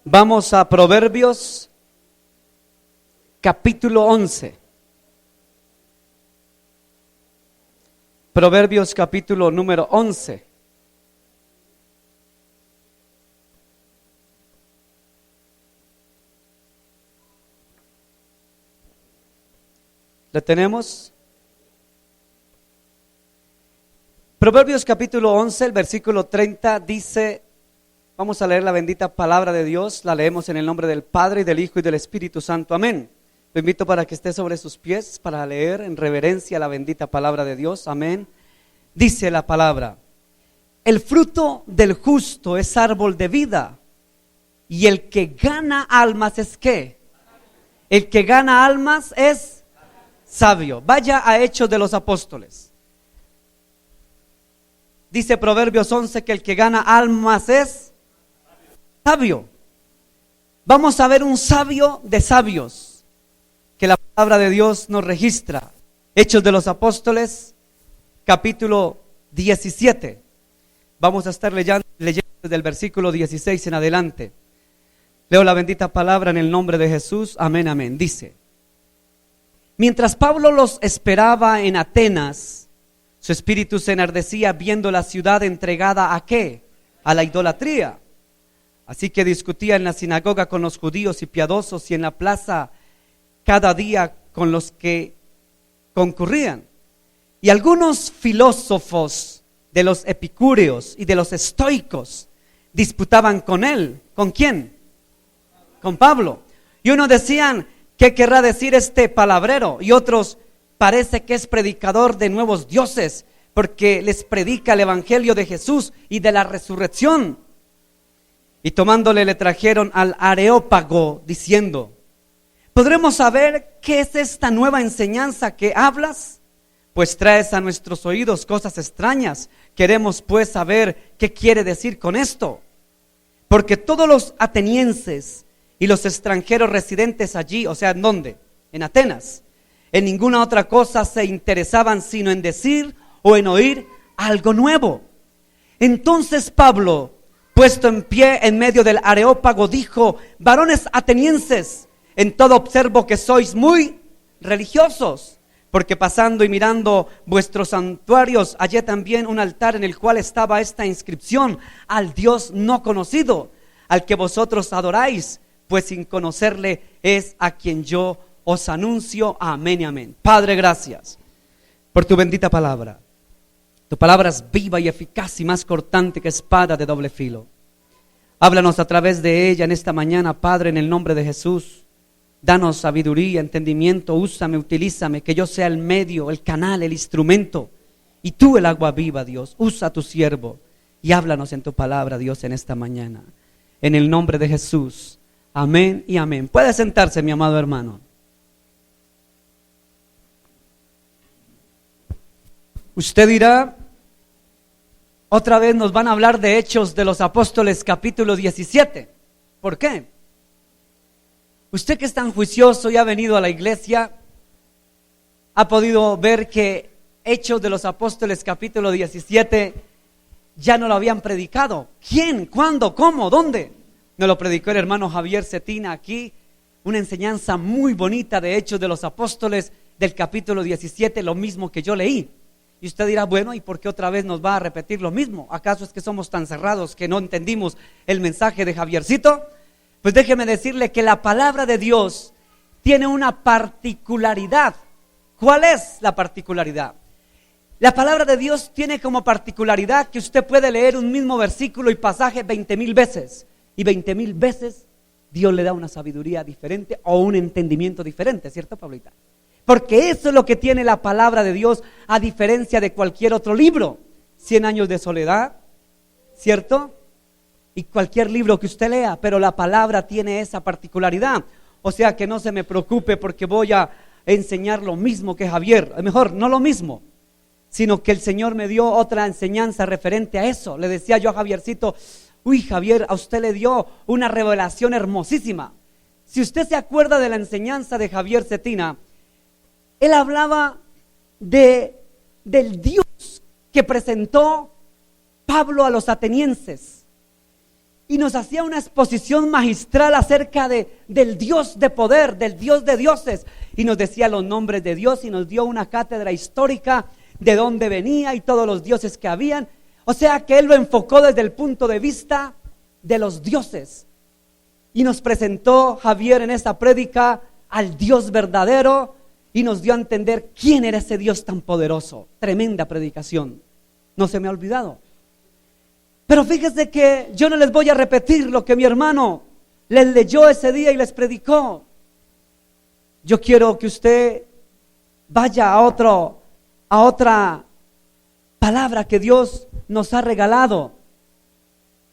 Vamos a Proverbios capítulo 11. Proverbios capítulo número 11. ¿Lo tenemos? Proverbios capítulo 11, el versículo 30 dice, vamos a leer la bendita palabra de Dios, la leemos en el nombre del Padre, y del Hijo, y del Espíritu Santo, amén. Lo invito para que esté sobre sus pies para leer en reverencia la bendita palabra de Dios, amén. Dice la palabra: el fruto del justo es árbol de vida, y el que gana almas es ¿qué? El que gana almas es sabio. Vaya a Hechos de los Apóstoles. Dice Proverbios 11 que el que gana almas es sabio. Vamos a ver un sabio de sabios que la palabra de Dios nos registra. Hechos de los Apóstoles, capítulo 17. Vamos a estar leyendo desde el versículo 16 en adelante. Leo la bendita palabra en el nombre de Jesús. Amén, amén. Dice: mientras Pablo los esperaba en Atenas, su espíritu se enardecía viendo la ciudad entregada ¿a qué? A la idolatría. Así que discutía en la sinagoga con los judíos y piadosos, y en la plaza cada día con los que concurrían. Y algunos filósofos de los epicúreos y de los estoicos disputaban con él. ¿Con quién? Con Pablo. Y unos decían: ¿qué querrá decir este palabrero? Y otros: parece que es predicador de nuevos dioses, porque les predica el evangelio de Jesús y de la resurrección. Y tomándole le trajeron al Areópago, diciendo: ¿podremos saber qué es esta nueva enseñanza que hablas? Pues traes a nuestros oídos cosas extrañas. Queremos pues saber qué quiere decir con esto. Porque todos los atenienses y los extranjeros residentes allí, o sea, ¿en dónde? En Atenas, en ninguna otra cosa se interesaban sino en decir o en oír algo nuevo. Entonces Pablo, puesto en pie en medio del Areópago, dijo: varones atenienses, en todo observo que sois muy religiosos, porque pasando y mirando vuestros santuarios hallé también un altar en el cual estaba esta inscripción: al Dios no conocido, al que vosotros adoráis, pues sin conocerle es a quien yo os anuncio. Amén y amén. Padre, gracias por tu bendita palabra. Tu palabra es viva y eficaz y más cortante que espada de doble filo. Háblanos a través de ella en esta mañana, Padre, en el nombre de Jesús. Danos sabiduría, entendimiento, úsame, utilízame, que yo sea el medio, el canal, el instrumento, y tú el agua viva, Dios. Usa a tu siervo y háblanos en tu palabra, Dios, en esta mañana. En el nombre de Jesús. Amén y amén. Puede sentarse, mi amado hermano. Usted dirá: otra vez nos van a hablar de Hechos de los Apóstoles capítulo 17. ¿Por qué? Usted que es tan juicioso y ha venido a la iglesia, ha podido ver que Hechos de los Apóstoles capítulo 17 ya no lo habían predicado. ¿Quién? ¿Cuándo? ¿Cómo? ¿Dónde? Nos lo predicó el hermano Javier Cetina aquí. Una enseñanza muy bonita de Hechos de los Apóstoles del capítulo 17, lo mismo que yo leí. Y usted dirá: bueno, ¿y por qué otra vez nos va a repetir lo mismo? ¿Acaso es que somos tan cerrados que no entendimos el mensaje de Javiercito? Pues déjeme decirle que la palabra de Dios tiene una particularidad. ¿Cuál es la particularidad? La palabra de Dios tiene como particularidad que usted puede leer un mismo versículo y pasaje 20,000 veces. Y 20,000 veces Dios le da una sabiduría diferente o un entendimiento diferente, ¿cierto, Pablita? Porque eso es lo que tiene la palabra de Dios, a diferencia de cualquier otro libro. 100 años de soledad, ¿cierto? Y cualquier libro que usted lea, pero la palabra tiene esa particularidad. O sea que no se me preocupe porque voy a enseñar lo mismo que Javier. Mejor, no lo mismo, sino que el Señor me dio otra enseñanza referente a eso. Le decía yo a Javiercito: uy, Javier, a usted le dio una revelación hermosísima. Si usted se acuerda de la enseñanza de Javier Cetina, él hablaba del Dios que presentó Pablo a los atenienses. y nos hacía una exposición magistral acerca del Dios de poder, del Dios de dioses, y nos decía los nombres de Dios y nos dio una cátedra histórica de dónde venía y todos los dioses que habían. O sea que él lo enfocó desde el punto de vista de los dioses. Y nos presentó Javier en esta prédica al Dios verdadero y nos dio a entender quién era ese Dios tan poderoso. Tremenda predicación, no se me ha olvidado. Pero fíjese que yo no les voy a repetir lo que mi hermano les leyó ese día y les predicó. Yo quiero que usted vaya a otra palabra que Dios nos ha regalado.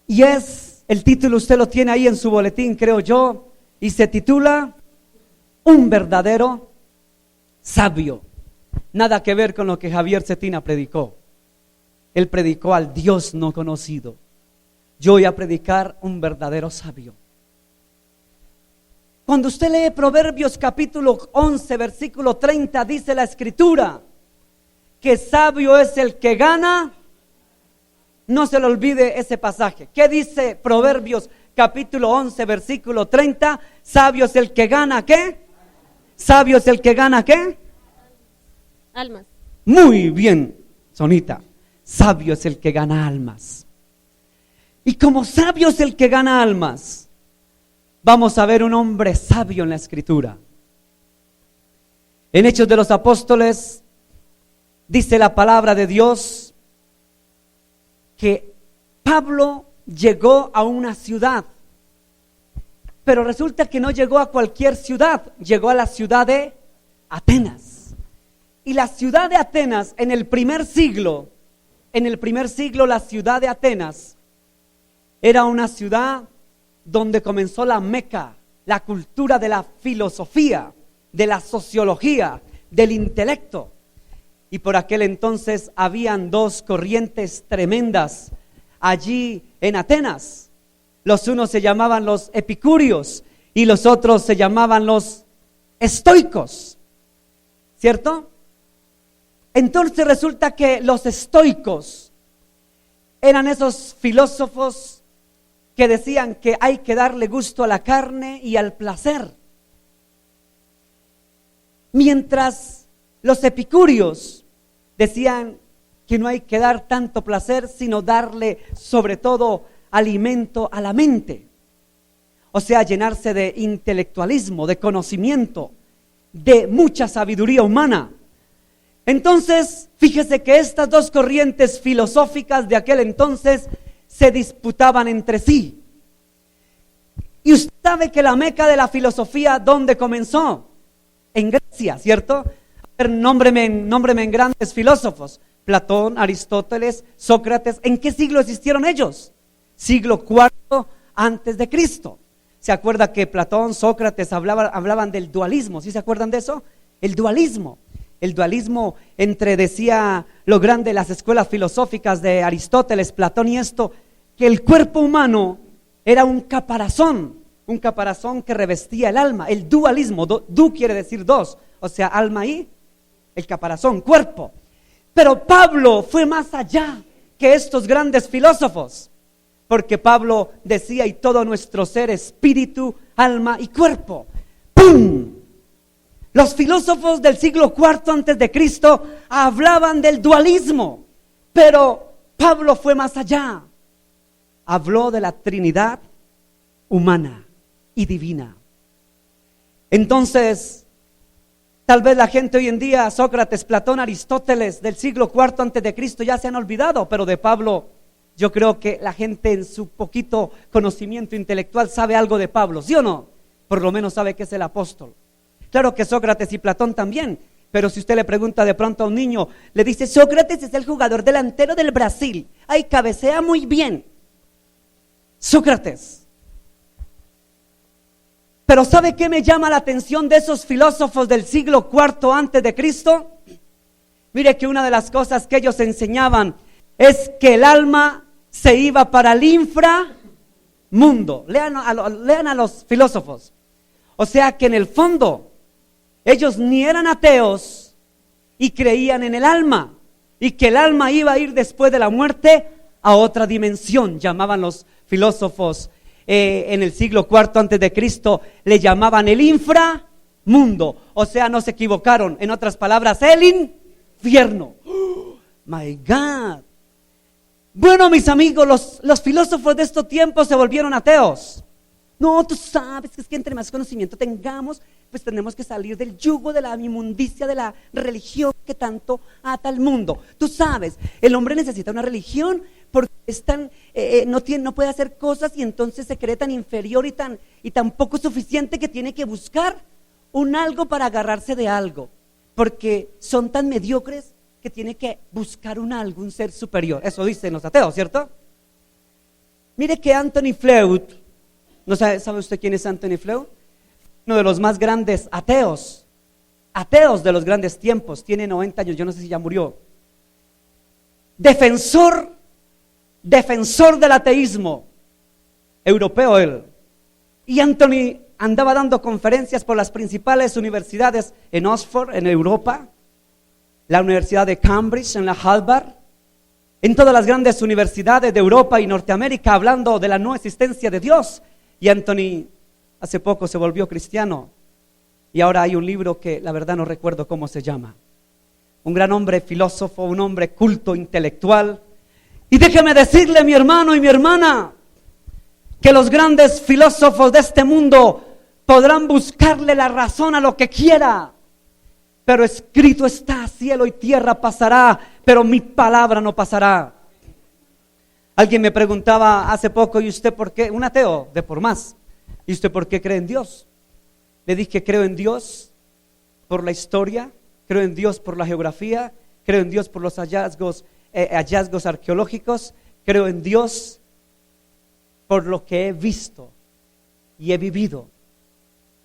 Y es, el título usted lo tiene ahí en su boletín, creo yo, y se titula Un verdadero sabio. Nada que ver con lo que Javier Cetina predicó. Él predicó al Dios no conocido. Yo voy a predicar un verdadero sabio. Cuando usted lee Proverbios capítulo 11, versículo 30, dice la Escritura que sabio es el que gana. No se le olvide ese pasaje. ¿Qué dice Proverbios capítulo 11, versículo 30? Sabio es el que gana, ¿qué? Sabio es el que gana, ¿qué? Almas. Muy bien, Sonita. Sabio es el que gana almas. Y como sabio es el que gana almas, vamos a ver un hombre sabio en la Escritura. En Hechos de los Apóstoles dice la palabra de Dios que Pablo llegó a una ciudad, pero resulta que no llegó a cualquier ciudad, llegó a la ciudad de Atenas. Y la ciudad de Atenas en el primer siglo la ciudad de Atenas era una ciudad donde comenzó la Meca, la cultura de la filosofía, de la sociología, del intelecto. Y por aquel entonces habían dos corrientes tremendas allí en Atenas. Los unos se llamaban los epicúreos y los otros se llamaban los estoicos, ¿cierto? Entonces resulta que los estoicos eran esos filósofos que decían que hay que darle gusto a la carne y al placer, mientras los epicúreos decían que no hay que dar tanto placer, sino darle sobre todo alimento a la mente. O sea, llenarse de intelectualismo, de conocimiento, de mucha sabiduría humana. Entonces, fíjese que estas dos corrientes filosóficas de aquel entonces se disputaban entre sí. Y usted sabe que la meca de la filosofía, ¿dónde comenzó? En Grecia, ¿cierto? A ver, nómbreme en grandes filósofos. Platón, Aristóteles, Sócrates. ¿En qué siglo existieron ellos? Siglo IV antes de Cristo. ¿Se acuerda que Platón, Sócrates hablaban del dualismo? ¿Sí se acuerdan de eso? El dualismo entre, decía lo grande, las escuelas filosóficas de Aristóteles, Platón y esto, que el cuerpo humano era un caparazón que revestía el alma. El dualismo, du quiere decir dos, o sea, alma y el caparazón, cuerpo. Pero Pablo fue más allá que estos grandes filósofos, porque Pablo decía, y todo nuestro ser, espíritu, alma y cuerpo. ¡Pum! Los filósofos del siglo IV antes de Cristo hablaban del dualismo, pero Pablo fue más allá. Habló de la Trinidad humana y divina. Entonces, tal vez la gente hoy en día, Sócrates, Platón, Aristóteles del siglo IV antes de Cristo ya se han olvidado, pero de Pablo yo creo que la gente en su poquito conocimiento intelectual sabe algo de Pablo, ¿sí o no? Por lo menos sabe que es el apóstol. Claro que Sócrates y Platón también, pero si usted le pregunta de pronto a un niño, le dice, Sócrates es el jugador delantero del Brasil, ay, cabecea muy bien, Sócrates. Pero ¿sabe qué me llama la atención de esos filósofos del siglo IV antes de Cristo? Mire que una de las cosas que ellos enseñaban es que el alma se iba para el inframundo. Lean a los filósofos. O sea que en el fondo ellos ni eran ateos y creían en el alma, y que el alma iba a ir después de la muerte a otra dimensión, llamaban los filósofos en el siglo IV antes de Cristo, le llamaban el inframundo. O sea, no se equivocaron. En otras palabras, el infierno. Oh, my God. Bueno, mis amigos, los filósofos de estos tiempos se volvieron ateos. No, tú sabes que es que entre más conocimiento tengamos, pues tenemos que salir del yugo de la inmundicia de la religión que tanto ata al mundo. Tú sabes, el hombre necesita una religión porque no puede hacer cosas y entonces se cree tan inferior y tan poco suficiente que tiene que buscar un algo para agarrarse de algo, porque son tan mediocres que tiene que buscar un algo, un ser superior. Eso dicen los ateos, ¿cierto? Mire que Anthony Flew, ¿no sabe usted quién es Anthony Flew? Uno de los más grandes ateos de los grandes tiempos, tiene 90 años, yo no sé si ya murió. Defensor del ateísmo europeo él. Y Anthony andaba dando conferencias por las principales universidades en Oxford, en Europa, la Universidad de Cambridge, en la Harvard, en todas las grandes universidades de Europa y Norteamérica, hablando de la no existencia de Dios. Y Anthony hace poco se volvió cristiano y ahora hay un libro que la verdad no recuerdo cómo se llama. Un gran hombre filósofo, un hombre culto, intelectual. Y déjeme decirle, mi hermano y mi hermana, que los grandes filósofos de este mundo podrán buscarle la razón a lo que quiera, pero escrito está, cielo y tierra pasará, pero mi palabra no pasará. Alguien me preguntaba hace poco, ¿y usted por qué? Un ateo de por más. ¿Y usted por qué cree en Dios? Le dije, creo en Dios por la historia, creo en Dios por la geografía, creo en Dios por los hallazgos arqueológicos, creo en Dios por lo que he visto y he vivido.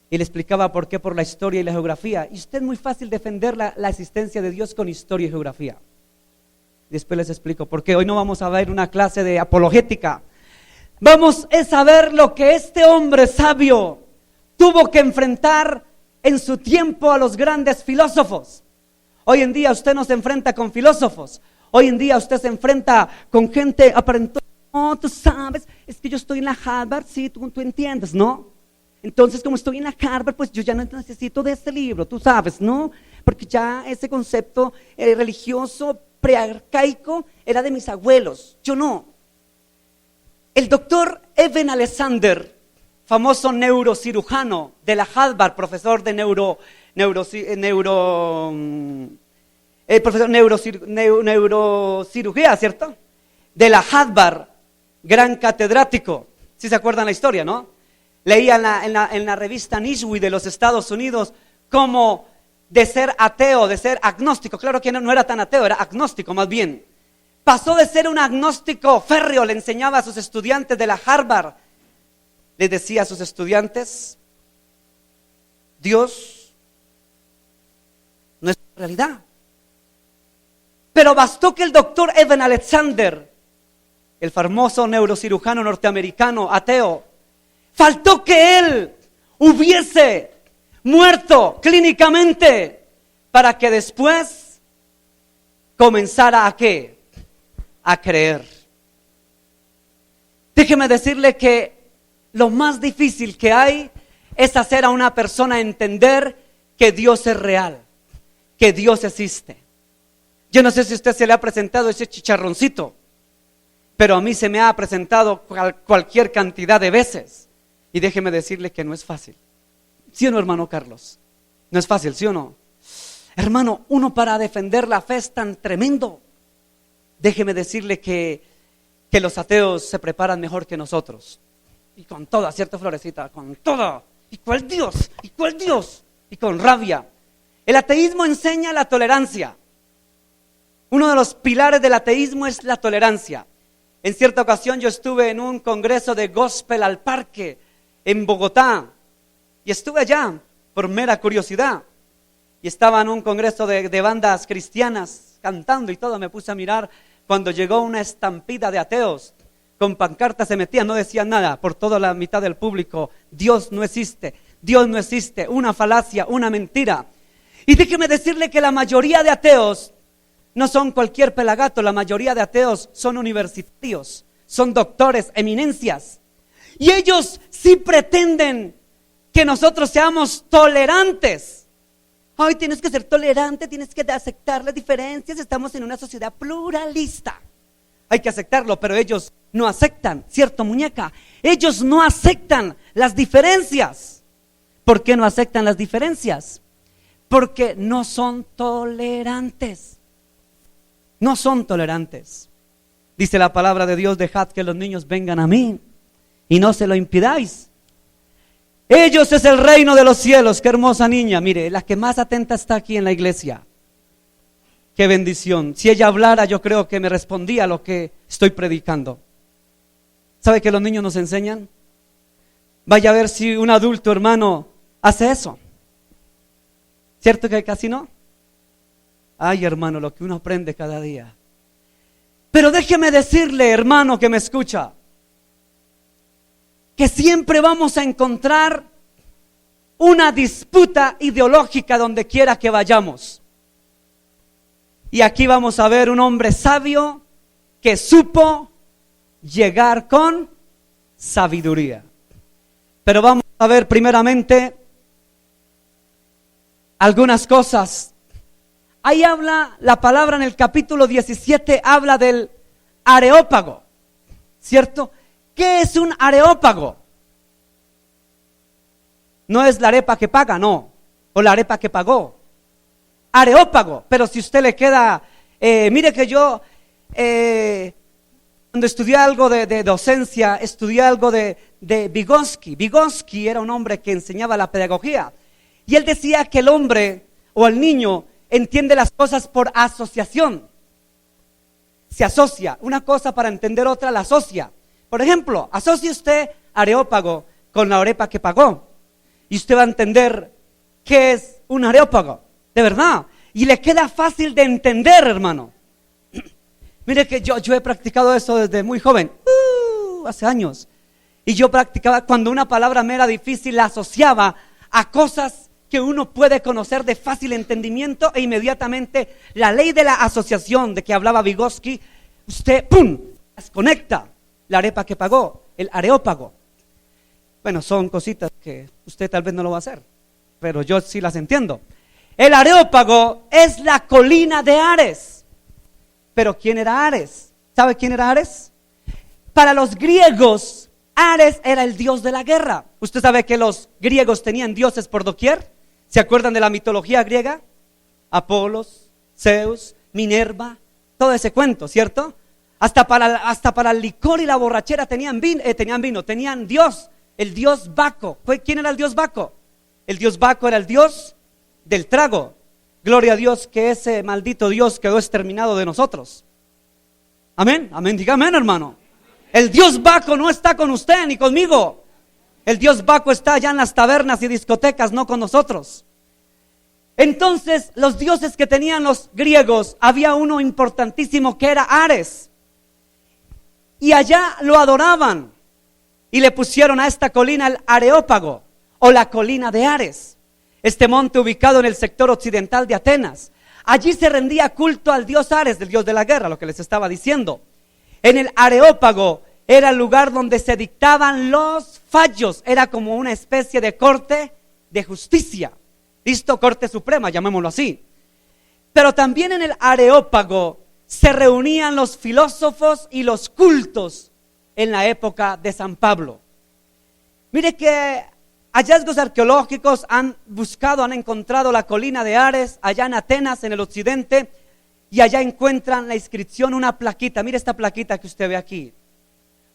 Y le explicaba por qué, por la historia y la geografía. Y usted es muy fácil defender la existencia de Dios con historia y geografía. Después les explico por qué. Hoy no vamos a ver una clase de apologética. Vamos a ver lo que este hombre sabio tuvo que enfrentar en su tiempo a los grandes filósofos. Hoy en día usted no se enfrenta con filósofos. Hoy en día usted se enfrenta con gente aparentosa. No, tú sabes, es que yo estoy en la Harvard, sí, tú entiendes, ¿no? Entonces, como estoy en la Harvard, pues yo ya no necesito de este libro, tú sabes, ¿no? Porque ya ese concepto religioso prearcaico era de mis abuelos, yo no. El doctor Eben Alexander, famoso neurocirujano de la Harvard, profesor de neurocirugía, ¿cierto? De la Harvard, gran catedrático. ¿Sí se acuerdan la historia, no? Leía en la revista Newsweek de los Estados Unidos cómo de ser ateo, de ser agnóstico, claro que no era tan ateo, era agnóstico más bien. Pasó de ser un agnóstico férreo, le enseñaba a sus estudiantes de la Harvard, les decía a sus estudiantes, Dios no es realidad. Pero bastó que el doctor Eben Alexander, el famoso neurocirujano norteamericano ateo, faltó que él hubiese muerto clínicamente para que después comenzara ¿a qué? A creer. Déjeme decirle que lo más difícil que hay es hacer a una persona entender que Dios es real, que Dios existe. Yo no sé si a usted se le ha presentado ese chicharroncito, pero a mí se me ha presentado cualquier cantidad de veces. Y déjeme decirle que no es fácil. ¿Sí o no, hermano Carlos? No es fácil, ¿sí o no? Hermano, uno para defender la fe es tan tremendo. Déjeme decirle que los ateos se preparan mejor que nosotros. Y con toda, ¿cierto, Florecita? Con toda. ¿Y cuál Dios? ¿Y cuál Dios? Y con rabia. El ateísmo enseña la tolerancia. Uno de los pilares del ateísmo es la tolerancia. En cierta ocasión yo estuve en un congreso de Gospel al Parque en Bogotá y estuve allá por mera curiosidad y estaba en un congreso de bandas cristianas cantando y todo. Me puse a mirar cuando llegó una estampida de ateos con pancartas, se metían, no decían nada, por toda la mitad del público. Dios no existe, Dios no existe, una falacia, una mentira. Y déjeme decirle que la mayoría de ateos no son cualquier pelagato. La mayoría de ateos son universitarios, son doctores, eminencias. Y ellos sí pretenden que nosotros seamos tolerantes. Ay, tienes que ser tolerante, tienes que aceptar las diferencias. Estamos en una sociedad pluralista. Hay que aceptarlo, pero ellos no aceptan, ¿cierto, muñeca? Ellos no aceptan las diferencias. ¿Por qué no aceptan las diferencias? Porque no son tolerantes. No son tolerantes. Dice la palabra de Dios: dejad que los niños vengan a mí y no se lo impidáis. Ellos es el reino de los cielos. Qué hermosa niña, mire, la que más atenta está aquí en la iglesia. Qué bendición. Si ella hablara, yo creo que me respondía a lo que estoy predicando. ¿Sabe que los niños nos enseñan? Vaya a ver si un adulto, hermano, hace eso. ¿Cierto que casi no? Ay, hermano, lo que uno aprende cada día. Pero déjeme decirle, hermano que me escucha, que siempre vamos a encontrar una disputa ideológica donde quiera que vayamos. Y aquí vamos a ver un hombre sabio que supo llegar con sabiduría. Pero vamos a ver primeramente algunas cosas. Ahí habla la palabra en el capítulo 17, habla del areópago, ¿cierto? ¿Qué es un areópago? No es la arepa que paga, no, o la arepa que pagó. Areópago, pero si usted le queda, mire que yo, cuando estudié algo de docencia, estudié algo de Vygotsky. Vygotsky era un hombre que enseñaba la pedagogía, y él decía que el hombre o el niño entiende las cosas por asociación. Se asocia una cosa para entender otra, la asocia. Por ejemplo, asocie usted areópago con la arepa que pagó, y usted va a entender qué es un areópago, de verdad, y le queda fácil de entender, hermano. Mire que yo he practicado eso desde muy joven, hace años, y yo practicaba cuando una palabra me era difícil, la asociaba a cosas que uno puede conocer de fácil entendimiento, e inmediatamente la ley de la asociación de que hablaba Vygotsky, usted ¡pum!, las conecta. La arepa que pagó, el areópago. Bueno, son cositas que usted tal vez no lo va a hacer, pero yo sí las entiendo. El areópago es la colina de Ares. Pero ¿quién era Ares? ¿Sabe quién era Ares? Para los griegos, Ares era el dios de la guerra. Usted sabe que los griegos tenían dioses por doquier. ¿Se acuerdan de la mitología griega? Apolos, Zeus, Minerva, todo ese cuento, ¿cierto? Hasta para el licor y la borrachera tenían Dios, el dios Baco. ¿Quién era el dios Baco? El dios Baco era el dios del trago. Gloria a Dios que ese maldito Dios quedó exterminado de nosotros. Amén, amén, diga amén, hermano. El dios Baco no está con usted ni conmigo. El dios Baco está allá en las tabernas y discotecas, no con nosotros. Entonces, los dioses que tenían los griegos, había uno importantísimo que era Ares. Y allá lo adoraban y le pusieron a esta colina el Areópago o la colina de Ares, este monte ubicado en el sector occidental de Atenas. Allí se rendía culto al dios Ares, del dios de la guerra, lo que les estaba diciendo. En el Areópago era el lugar donde se dictaban los fallos, era como una especie de corte de justicia, ¿listo? Corte suprema, llamémoslo así. Pero también en el Areópago se reunían los filósofos y los cultos en la época de San Pablo. Mire que hallazgos arqueológicos han encontrado la colina de Ares allá en Atenas, en el occidente, y allá encuentran la inscripción, una plaquita. Mire esta plaquita que usted ve aquí.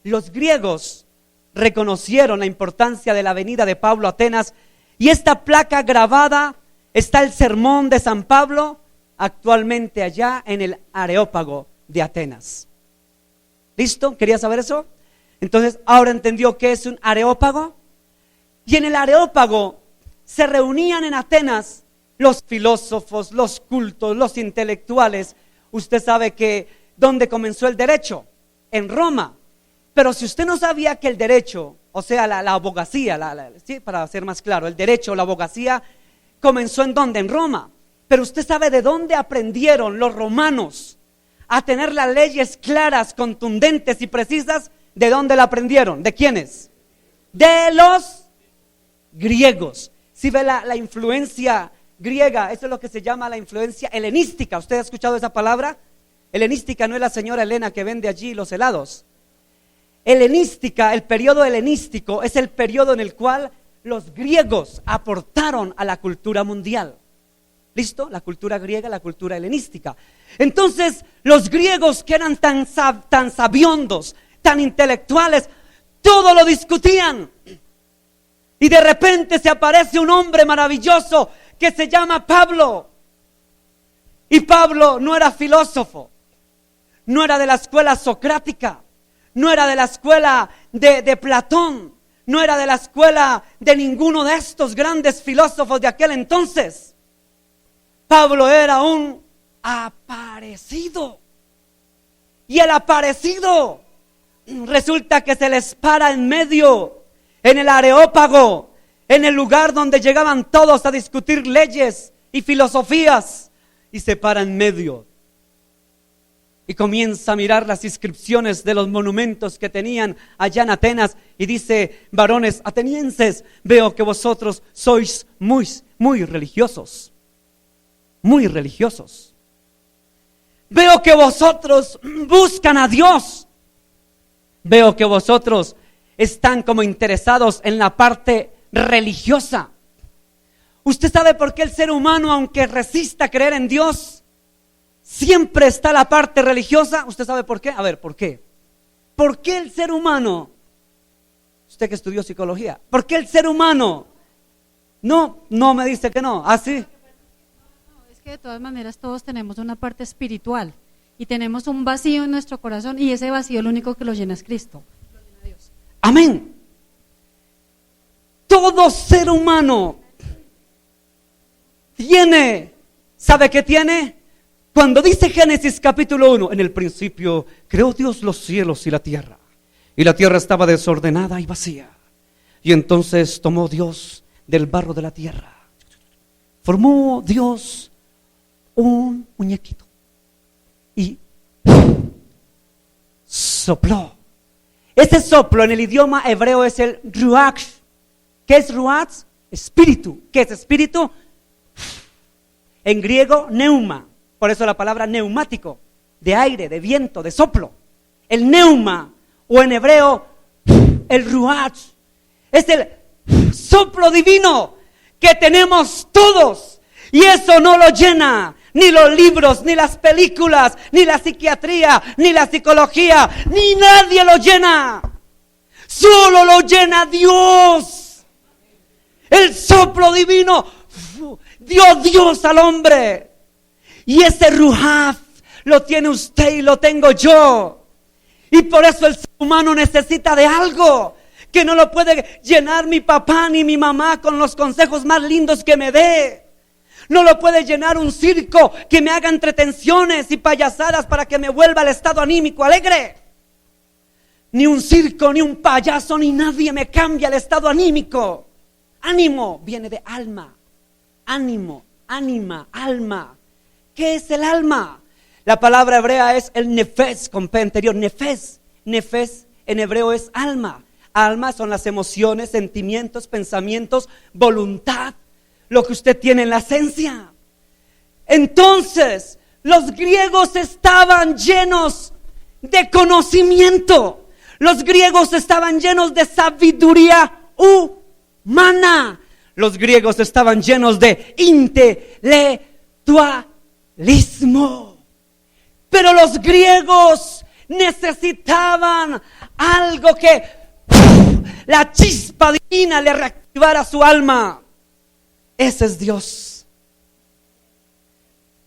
Los griegos reconocieron la importancia de la venida de Pablo a Atenas, y esta placa grabada está el sermón de San Pablo, actualmente allá en el Areópago de Atenas. ¿Listo? ¿Quería saber eso? Entonces, ahora entendió qué es un areópago. Y en el Areópago se reunían en Atenas los filósofos, los cultos, los intelectuales. Usted sabe que ¿dónde comenzó el derecho? En Roma. Pero si usted no sabía que el derecho, o sea, la abogacía, ¿sí? Para ser más claro, el derecho, la abogacía, comenzó ¿en dónde? En Roma. Pero usted sabe de dónde aprendieron los romanos a tener las leyes claras, contundentes y precisas. ¿De dónde la aprendieron? ¿De quiénes? De los griegos. Si ve la influencia griega, eso es lo que se llama la influencia helenística. ¿Usted ha escuchado esa palabra? Helenística no es la señora Elena que vende allí los helados. Helenística, el periodo helenístico es el periodo en el cual los griegos aportaron a la cultura mundial. ¿Listo? La cultura griega, la cultura helenística. Entonces, los griegos que eran tan sabiondos, tan intelectuales, todo lo discutían. Y de repente se aparece un hombre maravilloso que se llama Pablo. Y Pablo no era filósofo, no era de la escuela socrática, no era de la escuela de Platón, no era de la escuela de ninguno de estos grandes filósofos de aquel entonces. Pablo era un aparecido. Y el aparecido resulta que se les para en medio, en el Areópago, en el lugar donde llegaban todos a discutir leyes y filosofías, y se para en medio y comienza a mirar las inscripciones de los monumentos que tenían allá en Atenas y dice: varones atenienses, veo que vosotros sois muy religiosos. Muy religiosos. Veo que vosotros buscan a Dios. Veo que vosotros están como interesados en la parte religiosa. ¿Usted sabe por qué el ser humano, aunque resista creer en Dios, siempre está la parte religiosa? ¿Usted sabe por qué? A ver, ¿por qué? ¿Por qué el ser humano, usted que estudió psicología, por qué el ser humano no me dice que no? ¿Ah, sí? Que de todas maneras todos tenemos una parte espiritual y tenemos un vacío en nuestro corazón, y ese vacío lo único que lo llena es Cristo, lo llena Dios. Amén. Todo ser humano tiene, ¿sabe qué tiene? Cuando dice Génesis capítulo 1, en el principio creó Dios los cielos y la tierra estaba desordenada y vacía, y entonces tomó Dios del barro de la tierra, formó Dios un muñequito y sopló. Ese soplo en el idioma hebreo es el ruach. ¿Qué es ruach? Espíritu. ¿Qué es espíritu? En griego, neuma. Por eso la palabra neumático, de aire, de viento, de soplo. El neuma, o en hebreo, el ruach, es el soplo divino que tenemos todos. Y eso no lo llena ni los libros, ni las películas, ni la psiquiatría, ni la psicología, ni nadie lo llena. Solo lo llena Dios. El soplo divino dio Dios al hombre. Y ese ruaj lo tiene usted y lo tengo yo. Y por eso el ser humano necesita de algo que no lo puede llenar mi papá ni mi mamá con los consejos más lindos que me dé. No lo puede llenar un circo que me haga entretenciones y payasadas para que me vuelva al estado anímico alegre. Ni un circo, ni un payaso, ni nadie me cambia el estado anímico. Ánimo viene de alma. Ánimo, ánima, alma. ¿Qué es el alma? La palabra hebrea es el nefes, con P anterior. Nefes en hebreo es alma. Alma son las emociones, sentimientos, pensamientos, voluntad. Lo que usted tiene en la esencia. Entonces, los griegos estaban llenos de conocimiento. Los griegos estaban llenos de sabiduría humana. Los griegos estaban llenos de intelectualismo. Pero los griegos necesitaban algo que la chispa divina le reactivara su alma. Ese es Dios.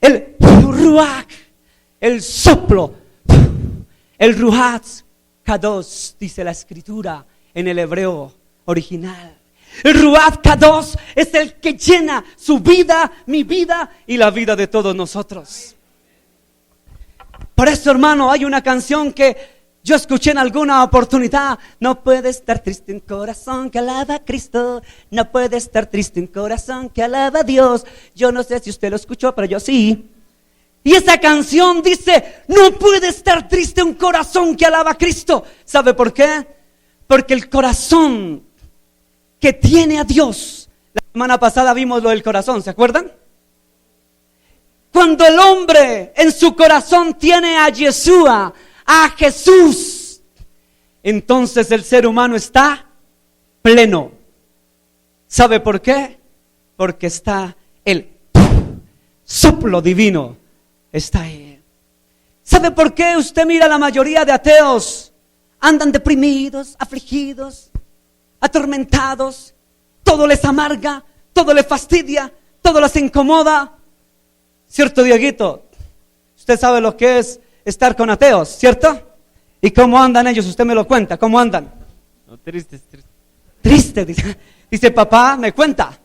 El ruach, el soplo, el ruach kadosh, dice la escritura en el hebreo original. El ruach kadosh es el que llena su vida, mi vida y la vida de todos nosotros. Por eso, hermano, hay una canción que Yo escuché en alguna oportunidad: no puede estar triste un corazón que alaba a Cristo, no puede estar triste un corazón que alaba a Dios. Yo no sé si usted lo escuchó, pero yo sí. Y esa canción dice: no puede estar triste un corazón que alaba a Cristo. ¿Sabe por qué? Porque el corazón que tiene a Dios, la semana pasada vimos lo del corazón, ¿se acuerdan? Cuando el hombre en su corazón tiene a Yeshua, a Jesús, entonces el ser humano está pleno. ¿Sabe por qué? Porque está el soplo divino, está ahí. ¿Sabe por qué usted mira la mayoría de ateos? Andan deprimidos, afligidos, atormentados, todo les amarga, todo les fastidia, todo les incomoda. ¿Cierto, Dieguito? Usted sabe lo que es estar con ateos, ¿cierto? ¿Y cómo andan ellos? Usted me lo cuenta, ¿cómo andan? No, tristes. Triste, dice papá, me cuenta.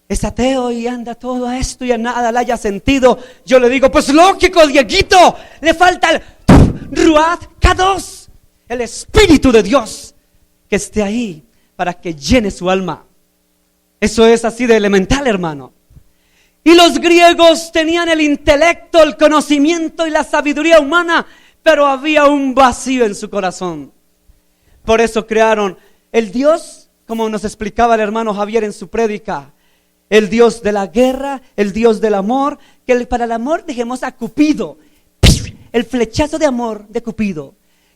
Es ateo y anda todo a esto y a nada le haya sentido. Yo le digo: pues lógico, Dieguito, le falta el Ruach Kadosh, el Espíritu de Dios, que esté ahí para que llene su alma. Eso es así de elemental, hermano. Y los griegos tenían el intelecto, el conocimiento y la sabiduría humana, pero había un vacío en su corazón. Por eso crearon el Dios, como nos explicaba el hermano Javier en su prédica, el Dios de la guerra, el Dios del amor, que para el amor dejemos a Cupido, el flechazo de amor de Cupido,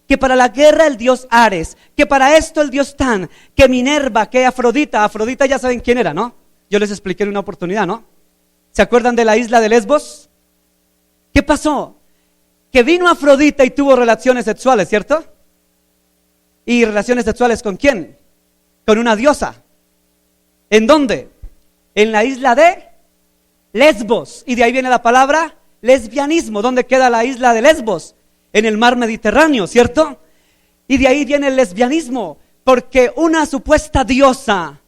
que para la guerra el Dios Ares, que para esto el Dios Tan, que Minerva, que Afrodita ya saben quién era, ¿no? Yo les expliqué en una oportunidad, ¿no? ¿Se acuerdan de la isla de Lesbos? ¿Qué pasó? Que vino Afrodita y tuvo relaciones sexuales, ¿cierto? ¿Y relaciones sexuales con quién? Con una diosa. ¿En dónde? En la isla de Lesbos. Y de ahí viene la palabra lesbianismo. ¿Dónde queda la isla de Lesbos? En el mar Mediterráneo, ¿cierto? Y de ahí viene el lesbianismo, porque una supuesta diosa,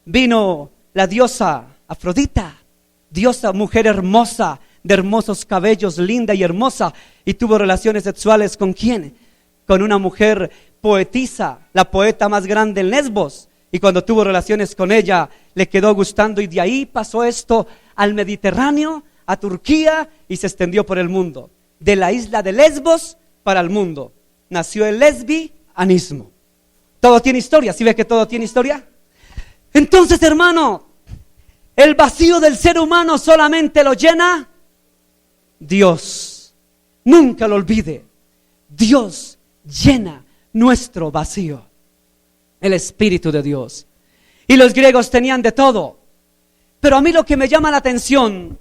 vino la diosa Afrodita, diosa, mujer hermosa, de hermosos cabellos, linda y hermosa, y tuvo relaciones sexuales ¿con quién? Con una mujer poetisa, la poeta más grande en Lesbos, y cuando tuvo relaciones con ella, le quedó gustando, y de ahí pasó esto al Mediterráneo, a Turquía, y se extendió por el mundo. De la isla de Lesbos para el mundo, nació el lesbianismo. Todo tiene historia, ¿sí ve que todo tiene historia? Entonces, hermano, el vacío del ser humano solamente lo llena Dios. Nunca lo olvide. Dios llena nuestro vacío. El Espíritu de Dios. Y los griegos tenían de todo. Pero a mí lo que me llama la atención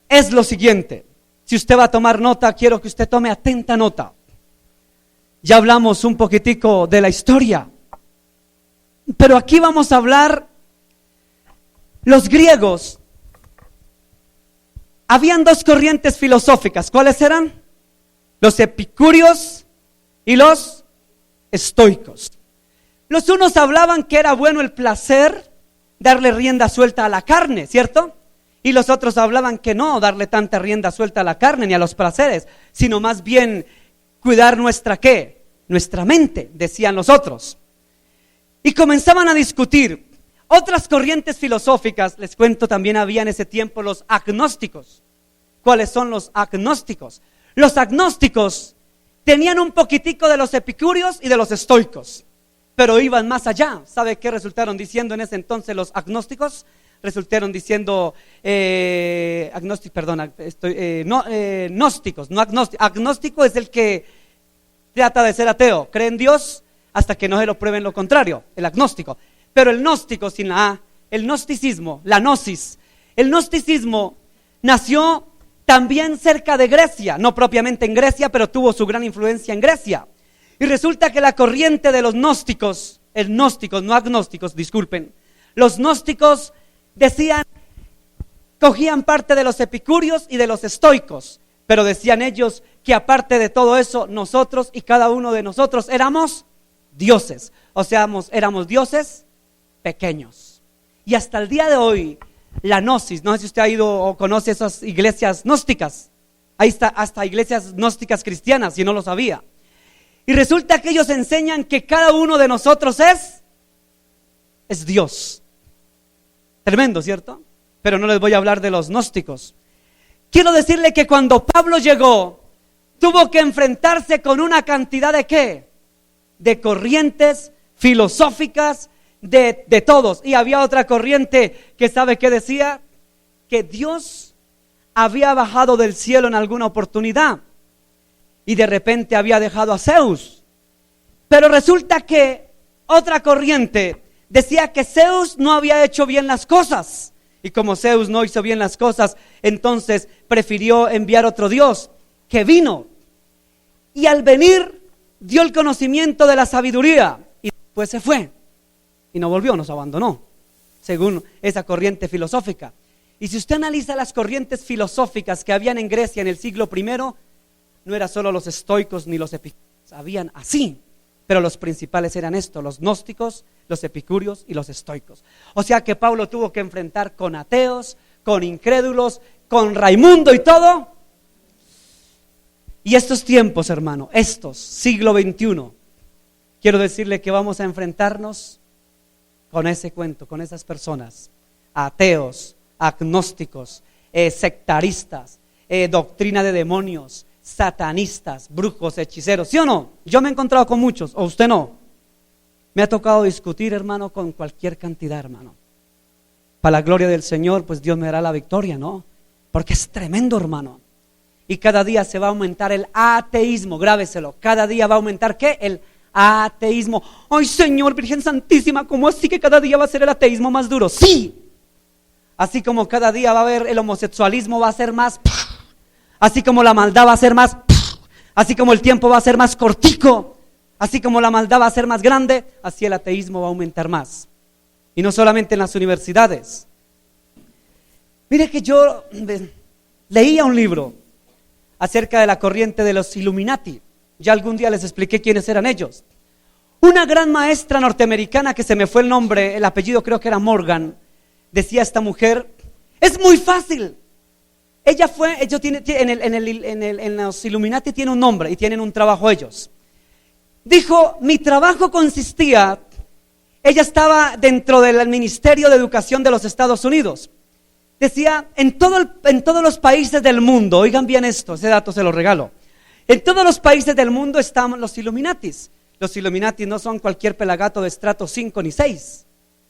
es lo siguiente. Si usted va a tomar nota, quiero que usted tome atenta nota. Ya hablamos un poquitico de la historia. Pero aquí vamos a hablar. Los griegos, habían dos corrientes filosóficas. ¿Cuáles eran? Los epicúreos y los estoicos. Los unos hablaban que era bueno el placer, darle rienda suelta a la carne, ¿cierto? Y los otros hablaban que no, darle tanta rienda suelta a la carne ni a los placeres, sino más bien cuidar nuestra ¿qué? Nuestra mente, decían los otros. Y comenzaban a discutir. Otras corrientes filosóficas, les cuento, también había en ese tiempo los agnósticos. ¿Cuáles son los agnósticos? Los agnósticos tenían un poquitico de los epicúreos y de los estoicos, pero iban más allá. ¿Sabe qué resultaron diciendo en ese entonces los agnósticos? Resultaron diciendo gnósticos, no agnósticos. Agnóstico es el que trata de ser ateo, cree en Dios hasta que no se lo prueben lo contrario, el agnóstico. Pero el gnóstico sin la A, el gnosticismo, la gnosis, el gnosticismo nació también cerca de Grecia, no propiamente en Grecia, pero tuvo su gran influencia en Grecia. Y resulta que la corriente de los gnósticos, no agnósticos, disculpen, los gnósticos decían, cogían parte de los epicúreos y de los estoicos, pero decían ellos que aparte de todo eso, nosotros y cada uno de nosotros éramos dioses, o sea, éramos dioses pequeños. Y hasta el día de hoy, la gnosis, no sé si usted ha ido o conoce esas iglesias gnósticas, Ahí está, hasta iglesias gnósticas cristianas, si no lo sabía. Y resulta que ellos enseñan que cada uno de nosotros es Dios. Tremendo, ¿cierto? Pero no les voy a hablar de los gnósticos. Quiero decirle que cuando Pablo llegó, tuvo que enfrentarse con una cantidad de ¿qué? De corrientes filosóficas, de todos. Y había otra corriente que ¿sabe qué decía? Que Dios había bajado del cielo en alguna oportunidad y de repente había dejado a Zeus. Pero resulta que otra corriente decía que Zeus no había hecho bien las cosas. Y como Zeus no hizo bien las cosas, entonces prefirió enviar otro Dios que vino. Y al venir dio el conocimiento de la sabiduría y después se fue. Y no volvió, nos abandonó, según esa corriente filosófica. Y si usted analiza las corrientes filosóficas que habían en Grecia en el siglo I, no eran solo los estoicos ni los epicúreos, habían así. Pero los principales eran estos, los gnósticos, los epicúreos y los estoicos. O sea que Pablo tuvo que enfrentar con ateos, con incrédulos, con Raimundo y todo. Y estos tiempos, hermano, estos, siglo XXI, quiero decirle que vamos a enfrentarnos con ese cuento, con esas personas, ateos, agnósticos, sectaristas, doctrina de demonios, satanistas, brujos, hechiceros, ¿sí o no? Yo me he encontrado con muchos, o usted no. Me ha tocado discutir, hermano, con cualquier cantidad, hermano. Para la gloria del Señor, pues Dios me dará la victoria, ¿no? Porque es tremendo, hermano. Y cada día se va a aumentar el ateísmo, grábeselo. Cada día va a aumentar, ¿qué? El ateísmo. Ay, Señor, Virgen Santísima, ¿cómo así que cada día va a ser el ateísmo más duro? Sí. Así como cada día va a haber el homosexualismo, va a ser más, así como la maldad va a ser más, así como el tiempo va a ser más cortico, así como la maldad va a ser más grande, así el ateísmo va a aumentar más. Y no solamente en las universidades. Mire que yo leía un libro acerca de la corriente de los Illuminati. Ya algún día les expliqué quiénes eran ellos. Una gran maestra norteamericana, que se me fue el nombre, el apellido creo que era Morgan, decía esta mujer: es muy fácil. Ellos tienen, en los Illuminati tiene un nombre y tienen un trabajo ellos. Dijo, mi trabajo consistía, ella estaba dentro del Ministerio de Educación de los Estados Unidos. Decía, en todos los países del mundo, oigan bien esto, ese dato se lo regalo. En todos los países del mundo están los Illuminatis. Los Illuminatis no son cualquier pelagato de estrato 5 ni 6,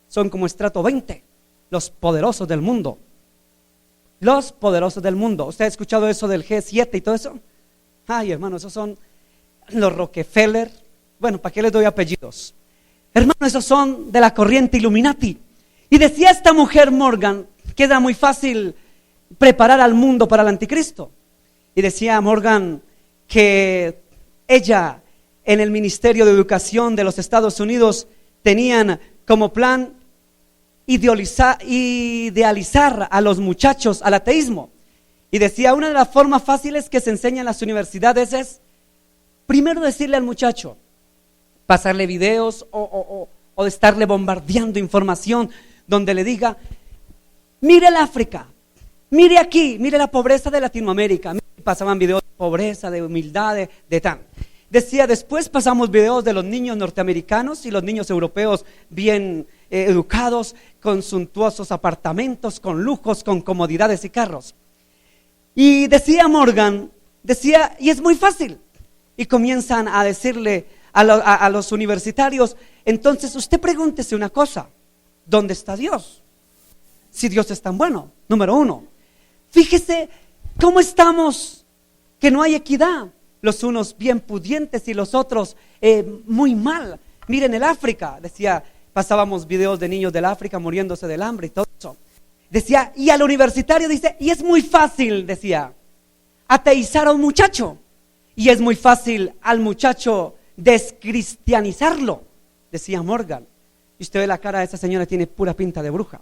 son como estrato 20, los poderosos del mundo. Los poderosos del mundo. ¿Usted ha escuchado eso del G7 y todo eso? Ay, hermano, esos son los Rockefeller. Bueno, ¿para qué les doy apellidos? Hermano, esos son de la corriente Illuminati. Y decía esta mujer Morgan que era muy fácil preparar al mundo para el anticristo. Y decía Morgan que ella en el Ministerio de Educación de los Estados Unidos tenían como plan idealizar a los muchachos al ateísmo. Y decía, una de las formas fáciles que se enseña en las universidades es primero decirle al muchacho, pasarle videos o de estarle bombardeando información donde le diga, mire el África, mire aquí, mire la pobreza de Latinoamérica. Pasaban videos de pobreza, de humildad, de tal. Decía, después pasamos videos de los niños norteamericanos y los niños europeos bien educados, con suntuosos apartamentos, con lujos, con comodidades y carros. Y decía Morgan, y es muy fácil. Y comienzan a decirle a los universitarios, entonces usted pregúntese una cosa, ¿dónde está Dios? Si Dios es tan bueno, número uno. Fíjese cómo estamos, que no hay equidad. Los unos bien pudientes y los otros muy mal. Miren el África, decía, pasábamos videos de niños del África muriéndose del hambre y todo eso. Decía, y al universitario dice, y es muy fácil, decía, ateizar a un muchacho. Y es muy fácil al muchacho descristianizarlo, decía Morgan. Y usted ve la cara de esa señora, tiene pura pinta de bruja.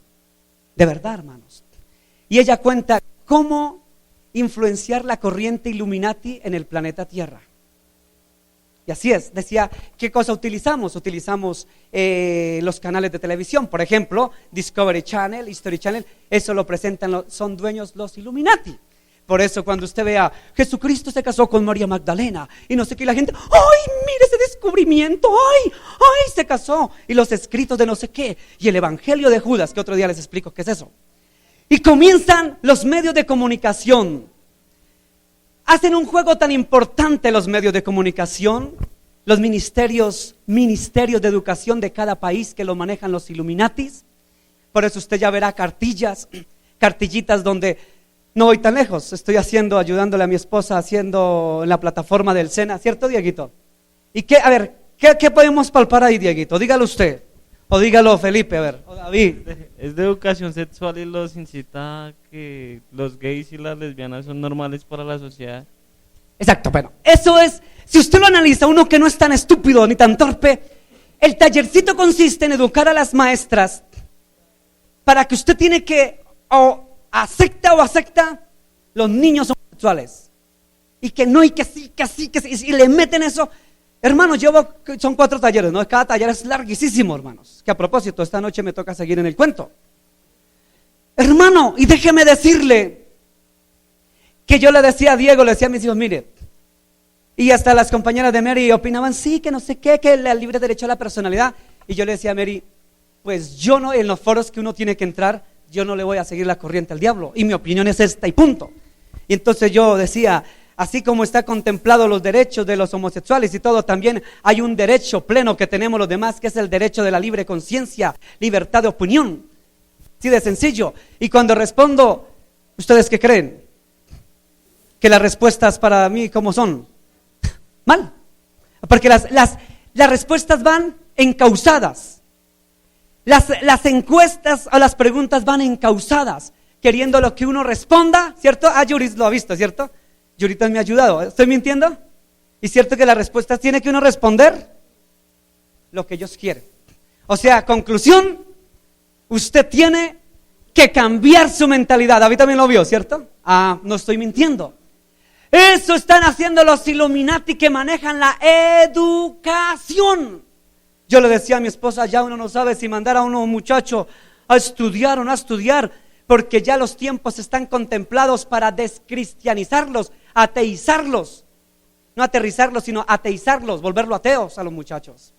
De verdad, hermanos. Y ella cuenta cómo influenciar la corriente Illuminati en el planeta Tierra. Y así es, decía, ¿qué cosa utilizamos? Utilizamos los canales de televisión, por ejemplo, Discovery Channel, History Channel, eso lo presentan, son dueños los Illuminati. Por eso cuando usted vea, Jesucristo se casó con María Magdalena y no sé qué, la gente, ¡ay, mire ese descubrimiento! ¡Ay, ay, se casó! Y los escritos de no sé qué, y el evangelio de Judas, que otro día les explico qué es eso. Y comienzan los medios de comunicación. Hacen un juego tan importante los medios de comunicación, los ministerios de educación de cada país que lo manejan los Illuminatis. Por eso usted ya verá cartillitas donde, no voy tan lejos, estoy ayudándole a mi esposa haciendo en la plataforma del SENA, ¿cierto, Dieguito? ¿Y qué, a ver, qué podemos palpar ahí, Dieguito? Dígalo usted, o dígalo Felipe, a ver, o David. Es de educación sexual y los incita a que los gays y las lesbianas son normales para la sociedad. Exacto, bueno, eso es, si usted lo analiza, uno que no es tan estúpido ni tan torpe, el tallercito consiste en educar a las maestras para que usted tiene que, o acepta los niños homosexuales, y que no, y que sí, y le meten eso. Hermanos, son 4 talleres, ¿no? Cada taller es larguísimo, hermanos, que a propósito, esta noche me toca seguir en el cuento. Hermano, y déjeme decirle, que yo le decía a Diego, le decía a mis hijos, mire, y hasta las compañeras de Mary opinaban, sí, que no sé qué, que el libre derecho a la personalidad, y yo le decía a Mary, pues yo no, en los foros que uno tiene que entrar, yo no le voy a seguir la corriente al diablo, y mi opinión es esta y punto. Y entonces yo decía, así como está contemplado los derechos de los homosexuales y todo, también hay un derecho pleno que tenemos los demás, que es el derecho de la libre conciencia, libertad de opinión, así de sencillo. Y cuando respondo, ¿ustedes qué creen? Que las respuestas para mí, ¿cómo son? Mal, porque las respuestas van encausadas. Las encuestas o las preguntas van encausadas, queriendo lo que uno responda, ¿cierto? Yuri lo ha visto, ¿cierto? Yurita me ha ayudado, ¿estoy mintiendo? ¿Y cierto que las respuestas tiene que uno responder? Lo que ellos quieren. O sea, conclusión, usted tiene que cambiar su mentalidad. David también lo vio, ¿cierto? No estoy mintiendo. Eso están haciendo los Illuminati que manejan la educación. Yo le decía a mi esposa, ya uno no sabe si mandar a un muchacho a estudiar o no a estudiar, porque ya los tiempos están contemplados para descristianizarlos, ateizarlos, no aterrizarlos, sino ateizarlos, volverlo ateos a los muchachos.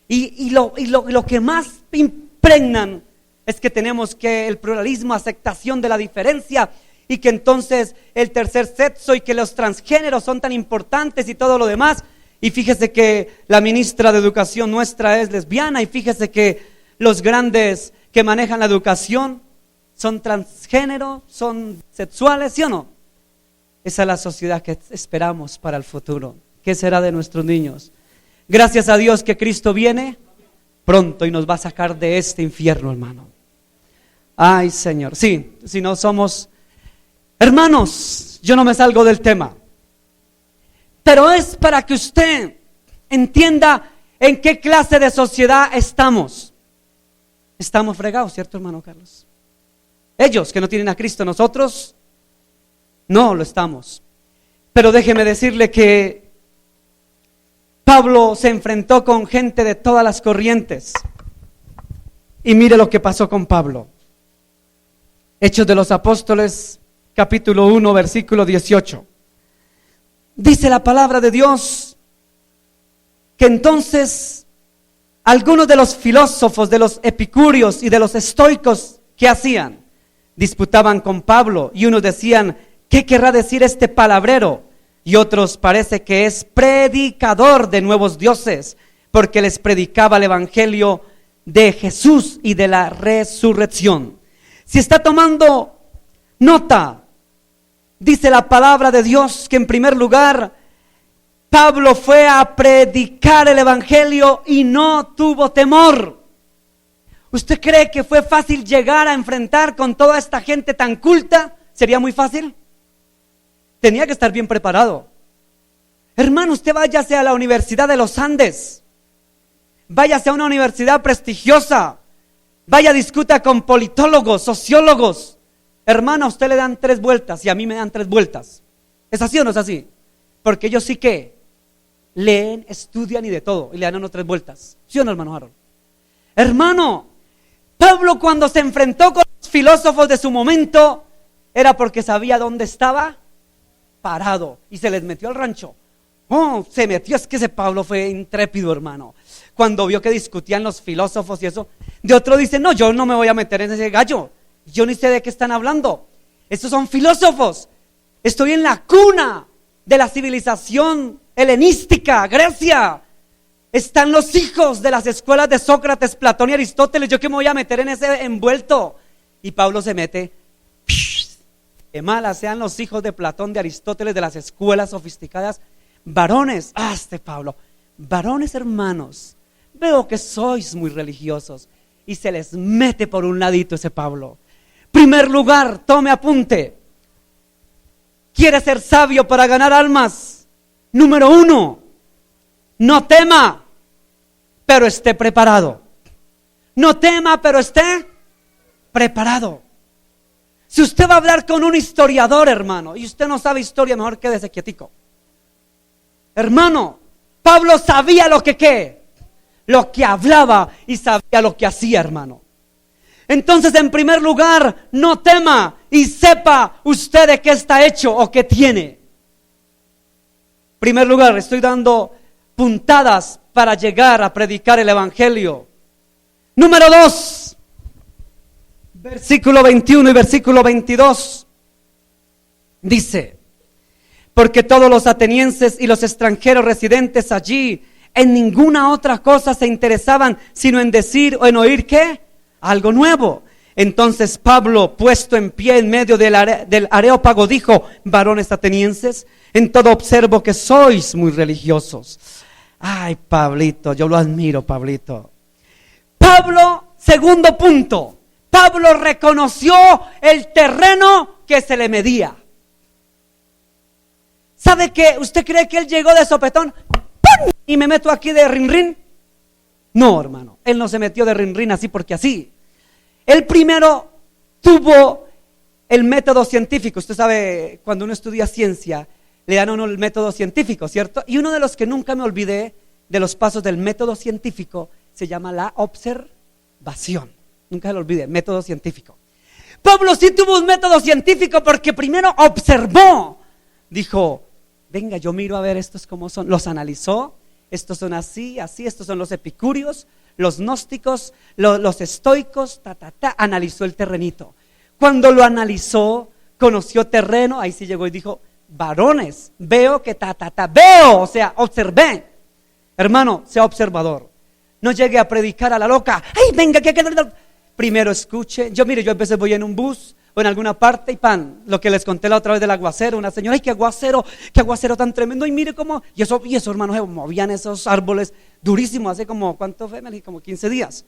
Y lo que más impregnan es que tenemos que el pluralismo, aceptación de la diferencia, y que entonces el tercer sexo y que los transgéneros son tan importantes y todo lo demás. Y fíjese que la ministra de Educación nuestra es lesbiana, y fíjese que los grandes que manejan la educación son transgénero, son sexuales, ¿sí o no? Esa es la sociedad que esperamos para el futuro. ¿Qué será de nuestros niños? Gracias a Dios que Cristo viene pronto y nos va a sacar de este infierno, hermano. Ay, Señor, sí, si no somos... Hermanos, yo no me salgo del tema, pero es para que usted entienda en qué clase de sociedad estamos. Estamos fregados, ¿cierto, hermano Carlos? Ellos que no tienen a Cristo, nosotros no lo estamos. Pero déjeme decirle que Pablo se enfrentó con gente de todas las corrientes. Y mire lo que pasó con Pablo. Hechos de los Apóstoles, capítulo 1, versículo 18. Dice la palabra de Dios que entonces algunos de los filósofos, de los epicúreos y de los estoicos, ¿qué hacían? Disputaban con Pablo, y unos decían, ¿qué querrá decir este palabrero? Y otros, parece que es predicador de nuevos dioses, porque les predicaba el evangelio de Jesús y de la resurrección. Si está tomando nota, dice la palabra de Dios que en primer lugar Pablo fue a predicar el evangelio y no tuvo temor. ¿Usted cree que fue fácil llegar a enfrentar con toda esta gente tan culta? ¿Sería muy fácil? Tenía que estar bien preparado. Hermano, usted váyase a la Universidad de los Andes, váyase a una universidad prestigiosa, vaya, discuta con politólogos, sociólogos. Hermano, a usted le dan 3 vueltas y a mí me dan 3 vueltas. ¿Es así o no es así? Porque ellos sí que leen, estudian y de todo, y le dan a uno 3 vueltas. ¿Sí o no, hermano Harold? Hermano, Pablo cuando se enfrentó con los filósofos de su momento, era porque sabía dónde estaba parado y se les metió al rancho. Oh, se metió, es que ese Pablo fue intrépido, hermano. Cuando vio que discutían los filósofos y eso, de otro dice, no, yo no me voy a meter en ese gallo, yo ni sé de qué están hablando, estos son filósofos, estoy en la cuna de la civilización helenística, Grecia, están los hijos de las escuelas de Sócrates, Platón y Aristóteles, yo qué me voy a meter en ese envuelto. Y Pablo se mete, que malas sean los hijos de Platón, de Aristóteles, de las escuelas sofisticadas, varones, Pablo, varones hermanos, veo que sois muy religiosos, y se les mete por un ladito ese Pablo. Primer lugar, tome apunte, quiere ser sabio para ganar almas. Número 1, no tema, pero esté preparado. No tema, pero esté preparado. Si usted va a hablar con un historiador, hermano, y usted no sabe historia, mejor quédese quietico. Hermano, Pablo sabía lo que hablaba y sabía lo que hacía, hermano. Entonces, en primer lugar, no tema y sepa usted de qué está hecho o qué tiene. En primer lugar, estoy dando puntadas para llegar a predicar el evangelio. Número 2, versículo 21 y versículo 22, dice: porque todos los atenienses y los extranjeros residentes allí en ninguna otra cosa se interesaban sino en decir o en oír ¿qué? Algo nuevo. Entonces Pablo, puesto en pie en medio del Areópago, dijo: varones atenienses, en todo observo que sois muy religiosos. Ay, Pablito, yo lo admiro, Pablito. Pablo, segundo punto, Pablo reconoció el terreno que se le medía. ¿Sabe qué? ¿Usted cree que él llegó de sopetón? ¡Pum! ¿Y me meto aquí de rin-rin? No, hermano, él no se metió de rin-rin así porque así. Él primero tuvo el método científico. Usted sabe, cuando uno estudia ciencia, le dan a uno el método científico, ¿cierto? Y uno de los que nunca me olvidé de los pasos del método científico se llama la observación. Nunca lo olvidé, método científico. Pablo sí tuvo un método científico porque primero observó. Dijo: venga, yo miro a ver estos cómo son. Los analizó. Estos son así, así. Estos son los epicúreos, los gnósticos, los estoicos. Analizó el terrenito. Cuando lo analizó, conoció terreno. Ahí sí llegó y dijo: varones, veo que veo, o sea, observé. Hermano, sea observador. No llegue a predicar a la loca. Ay, venga, que primero escuche. Yo a veces voy en un bus o en alguna parte y lo que les conté la otra vez del aguacero, una señora: ay, qué aguacero tan tremendo, y mire cómo, y eso hermano, se movían esos árboles durísimos, hace como, ¿cuánto fue? Me dije, como 15 días,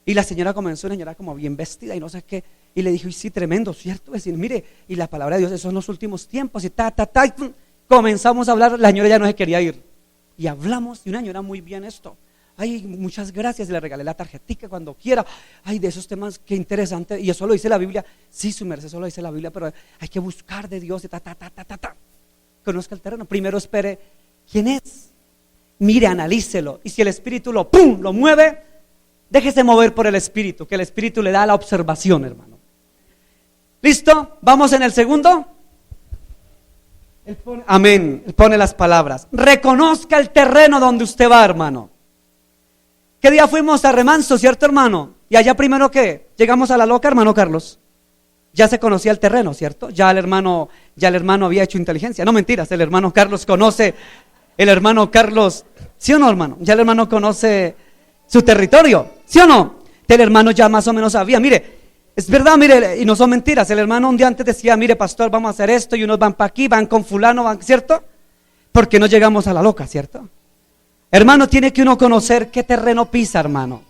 y la señora comenzó, una señora como bien vestida y no sé qué, y le dijo: y sí, tremendo, ¿cierto? Decir, mire, y la palabra de Dios, esos son los últimos tiempos, y y comenzamos a hablar, la señora ya no se quería ir, y hablamos, y una señora muy bien esto. Ay, muchas gracias, le regalé la tarjetita cuando quiera. Ay, de esos temas, qué interesante. Y eso lo dice la Biblia. Sí, su merced, eso lo dice la Biblia, pero hay que buscar de Dios. Conozca el terreno. Primero espere quién es. Mire, analícelo. Y si el Espíritu lo mueve, déjese mover por el Espíritu, que el Espíritu le da la observación, hermano. ¿Listo? ¿Vamos en el segundo? Amén. Él pone las palabras. Reconozca el terreno donde usted va, hermano. ¿Qué día fuimos a Remanso, cierto, hermano? Y allá primero, ¿qué? Llegamos a la loca, hermano Carlos. Ya se conocía el terreno, ¿cierto? Ya el hermano había hecho inteligencia. No, mentiras, el hermano Carlos conoce, ¿sí o no, hermano? Ya el hermano conoce su territorio, ¿sí o no? El hermano ya más o menos sabía. Mire, es verdad, mire, y no son mentiras. El hermano un día antes decía: mire, pastor, vamos a hacer esto, y unos van para aquí, van con fulano, van, ¿cierto? Porque no llegamos a la loca, ¿cierto? Hermano, tiene que uno conocer qué terreno pisa, hermano.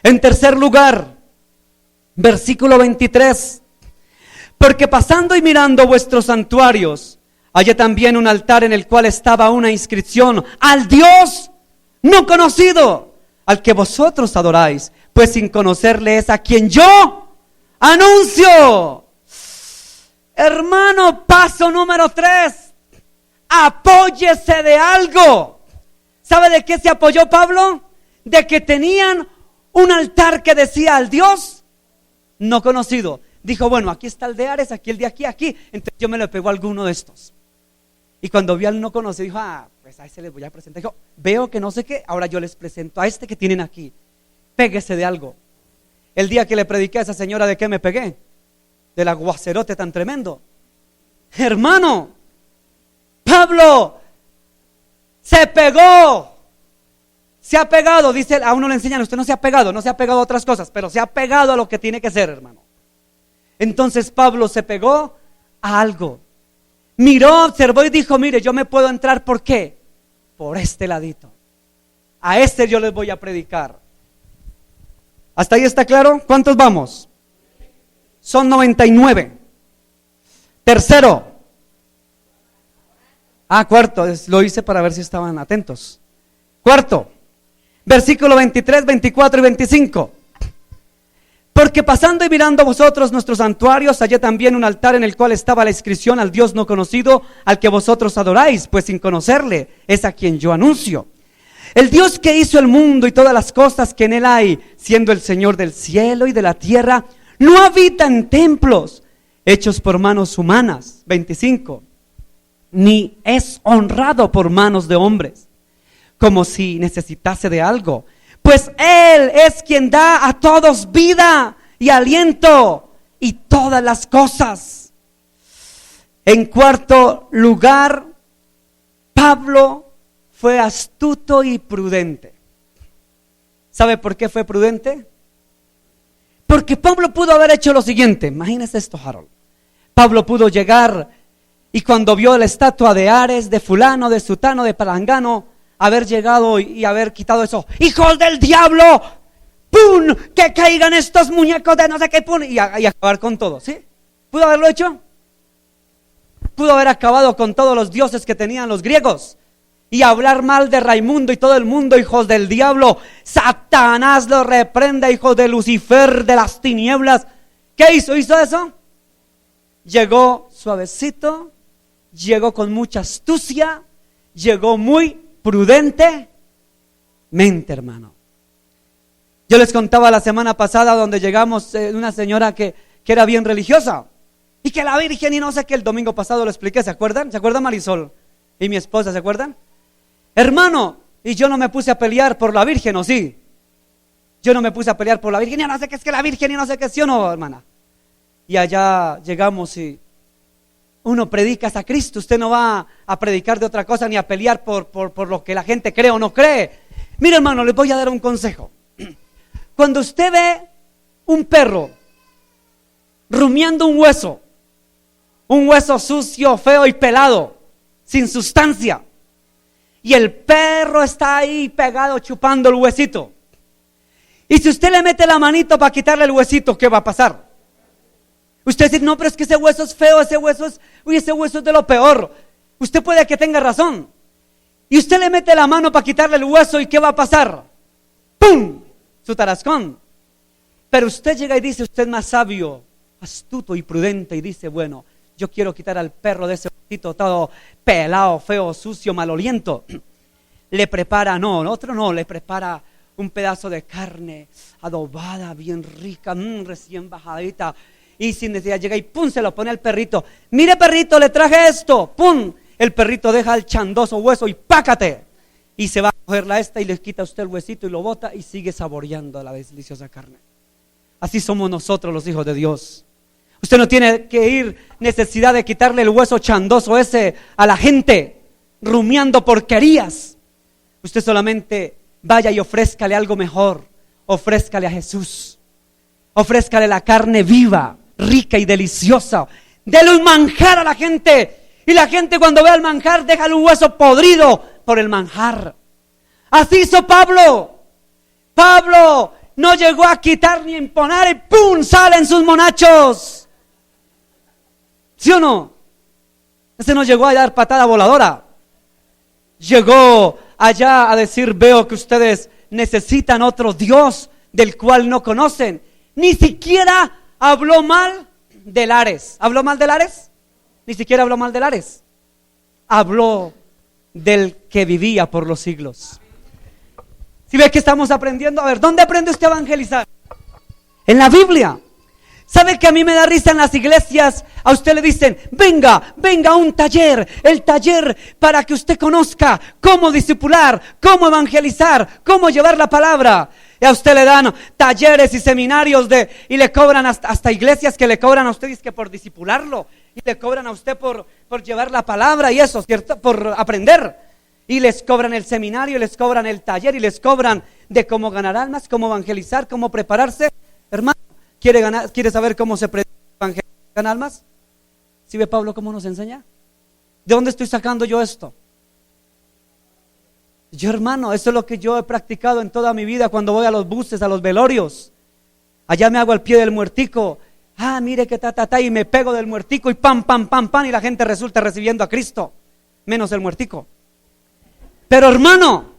En tercer lugar, versículo 23. Porque pasando y mirando vuestros santuarios, hallé también un altar en el cual estaba una inscripción: al Dios no conocido, al que vosotros adoráis, pues sin conocerle es a quien yo anuncio. Hermano, paso número 3. Apóyese de algo. ¿Sabe de qué se apoyó Pablo? De que tenían un altar que decía: al Dios no conocido. Dijo, bueno, aquí está el de Ares, aquí el de aquí. Entonces yo me le pego a alguno de estos. Y cuando vio al no conocido, dijo, pues a ese les voy a presentar. Dijo, veo que no sé qué, ahora yo les presento a este que tienen aquí. Péguese de algo. El día que le prediqué a esa señora, ¿de qué me pegué? Del aguacerote tan tremendo. Hermano, Pablo se pegó. Se ha pegado, dice, a uno le enseñan, usted no se ha pegado a otras cosas, pero se ha pegado a lo que tiene que ser, hermano. Entonces Pablo se pegó a algo. Miró, observó y dijo, mire, yo me puedo entrar, ¿por qué? Por este ladito. A este yo les voy a predicar. ¿Hasta ahí está claro? ¿Cuántos vamos? Son 99. Tercero. Cuarto, lo hice para ver si estaban atentos. Cuarto, versículo 23, 24 y 25. Porque pasando y mirando vosotros nuestros santuarios, hallé también un altar en el cual estaba la inscripción al Dios no conocido, al que vosotros adoráis, pues sin conocerle es a quien yo anuncio. El Dios que hizo el mundo y todas las cosas que en él hay, siendo el Señor del cielo y de la tierra, no habita en templos hechos por manos humanas. 25. Ni es honrado por manos de hombres, como si necesitase de algo, pues Él es quien da a todos vida y aliento y todas las cosas. En cuarto lugar, Pablo fue astuto y prudente. ¿Sabe por qué fue prudente? Porque Pablo pudo haber hecho lo siguiente. Imagínese esto, Harold. Pablo pudo llegar y cuando vio la estatua de Ares, de fulano, de sutano, de palangano, haber llegado y haber quitado eso. ¡Hijos del diablo! ¡Pum! ¡Que caigan estos muñecos de no sé qué! ¡Pum! Y acabar con todo, ¿sí? ¿Pudo haberlo hecho? Pudo haber acabado con todos los dioses que tenían los griegos y hablar mal de Raimundo y todo el mundo, hijos del diablo. Satanás lo reprenda, hijos de Lucifer, de las tinieblas. ¿Qué hizo? ¿Hizo eso? Llegó suavecito, llegó con mucha astucia, llegó muy prudentemente, hermano. Yo les contaba la semana pasada donde llegamos una señora que era bien religiosa y que la Virgen y no sé qué, el domingo pasado lo expliqué, ¿se acuerdan? ¿Se acuerdan Marisol y mi esposa, se acuerdan? Hermano, y yo no me puse a pelear por la Virgen, ¿o sí? Yo no me puse a pelear por la Virgen, y no sé qué es que la Virgen y no sé qué, ¿sí o no, hermana? Y allá llegamos y uno predica a Cristo, usted no va a predicar de otra cosa ni a pelear por lo que la gente cree o no cree. Mire, hermano, les voy a dar un consejo. Cuando usted ve un perro rumiando un hueso sucio, feo y pelado, sin sustancia, y el perro está ahí pegado chupando el huesito, y si usted le mete la manito para quitarle el huesito, ¿qué va a pasar? Usted dice, no, pero es que ese hueso es feo, ese hueso es de lo peor. Usted puede que tenga razón. Y usted le mete la mano para quitarle el hueso, ¿y qué va a pasar? ¡Pum! Su tarascón. Pero usted llega y dice, usted es más sabio, astuto y prudente, y dice, bueno, yo quiero quitar al perro de ese huesito todo pelado, feo, sucio, maloliento. Le prepara, le prepara un pedazo de carne adobada, bien rica, recién bajadita. Y sin necesidad llega y pum, se lo pone al perrito. Mire, perrito, le traje esto. Pum, el perrito deja el chandoso hueso y pácate. Y se va a coger la esta y le quita a usted el huesito y lo bota y sigue saboreando la deliciosa carne. Así somos nosotros los hijos de Dios. Usted no tiene que ir necesidad de quitarle el hueso chandoso ese a la gente rumiando porquerías. Usted solamente vaya y ofrézcale algo mejor. Ofrézcale a Jesús. Ofrézcale la carne viva, rica y deliciosa. Dele un manjar a la gente. Y la gente cuando ve el manjar deja el hueso podrido por el manjar. Así hizo Pablo. Pablo no llegó a quitar ni imponer y ¡pum! Salen sus monachos. ¿Sí o no? Ese no llegó a dar patada voladora. Llegó allá a decir, veo que ustedes necesitan otro Dios del cual no conocen. Ni siquiera habló mal del Ares. ¿Habló mal del Ares? Ni siquiera habló mal del Ares. Habló del que vivía por los siglos. ¿Sí ve que estamos aprendiendo? A ver, ¿dónde aprende usted a evangelizar? En la Biblia. ¿Sabe que a mí me da risa en las iglesias? A usted le dicen, venga a un taller, el taller para que usted conozca cómo discipular, cómo evangelizar, cómo llevar la palabra. Y a usted le dan talleres y seminarios y le cobran hasta iglesias que le cobran a usted, es que por discipularlo, y le cobran a usted por llevar la palabra y eso, ¿cierto? Por aprender. Y les cobran el seminario, y les cobran el taller, y les cobran de cómo ganar almas, cómo evangelizar, cómo prepararse. Hermano, ¿quiere saber cómo se evangelizan almas? ¿Sí ve Pablo cómo nos enseña? ¿De dónde estoy sacando yo esto? Yo, hermano, eso es lo que yo he practicado en toda mi vida cuando voy a los buses, a los velorios. Allá me hago al pie del muertico. Mire que y me pego del muertico y pam, y la gente resulta recibiendo a Cristo, menos el muertico. Pero hermano,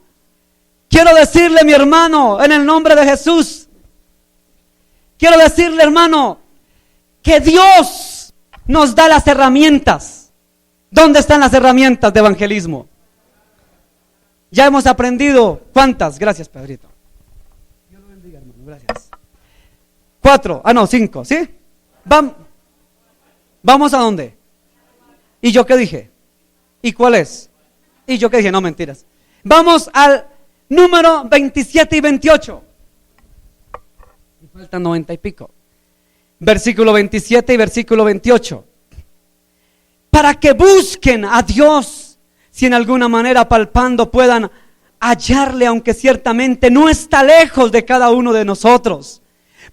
quiero decirle, mi hermano, en el nombre de Jesús, quiero decirle, hermano, que Dios nos da las herramientas. ¿Dónde están las herramientas de evangelismo? Ya hemos aprendido, ¿cuántas? Gracias, Pedrito. Dios lo bendiga, hermano, gracias. 5, ¿sí? ¿Vamos a dónde? ¿Y yo qué dije? ¿Y cuál es? ¿Y yo qué dije? No, mentiras. Vamos al número 27 y 28. Me faltan 90 y pico. Versículo 27 y versículo 28. Para que busquen a Dios, si en alguna manera palpando puedan hallarle, aunque ciertamente no está lejos de cada uno de nosotros,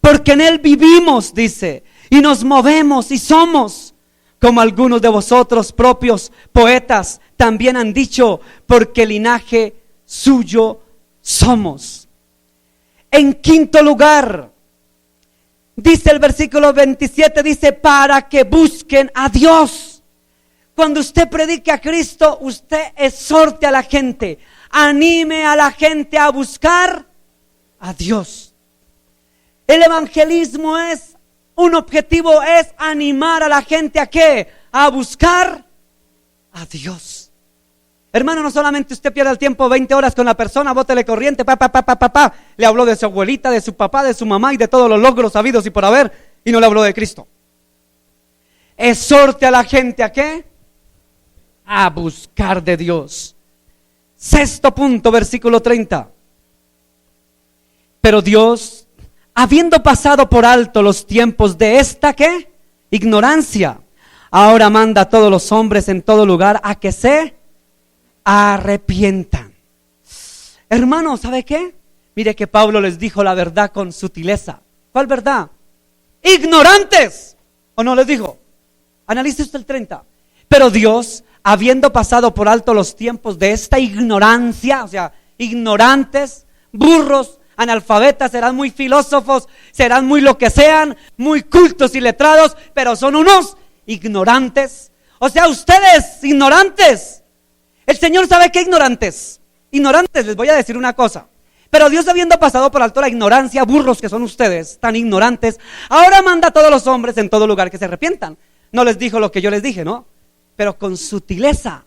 porque en Él vivimos, dice, y nos movemos y somos, como algunos de vosotros propios poetas también han dicho, porque linaje suyo somos. En quinto lugar, dice el versículo 27, dice, para que busquen a Dios. Cuando usted predique a Cristo, usted exhorte a la gente, anime a la gente a buscar a Dios. El evangelismo es un objetivo, es animar a la gente a ¿qué? A buscar a Dios. Hermano, no solamente usted pierde el tiempo 20 horas con la persona, bótele corriente, le habló de su abuelita, de su papá, de su mamá y de todos los logros habidos y por haber, y no le habló de Cristo. Exhorte a la gente a ¿qué? A buscar de Dios. Sexto punto, versículo 30. Pero Dios, habiendo pasado por alto los tiempos de esta ¿qué? Ignorancia, ahora manda a todos los hombres en todo lugar a que se arrepientan. Hermano, ¿sabe qué? Mire que Pablo les dijo la verdad con sutileza. ¿Cuál verdad? Ignorantes. ¿O no les dijo? Analice usted el 30. Pero Dios, habiendo pasado por alto los tiempos de esta ignorancia, o sea, ignorantes, burros, analfabetas, serán muy filósofos, serán muy lo que sean, muy cultos y letrados, pero son unos ignorantes. O sea, ustedes ignorantes. El Señor sabe que ignorantes. Ignorantes, les voy a decir una cosa. Pero Dios, habiendo pasado por alto la ignorancia, burros que son ustedes, tan ignorantes, ahora manda a todos los hombres en todo lugar que se arrepientan. No les dijo lo que yo les dije, ¿no? Pero con sutileza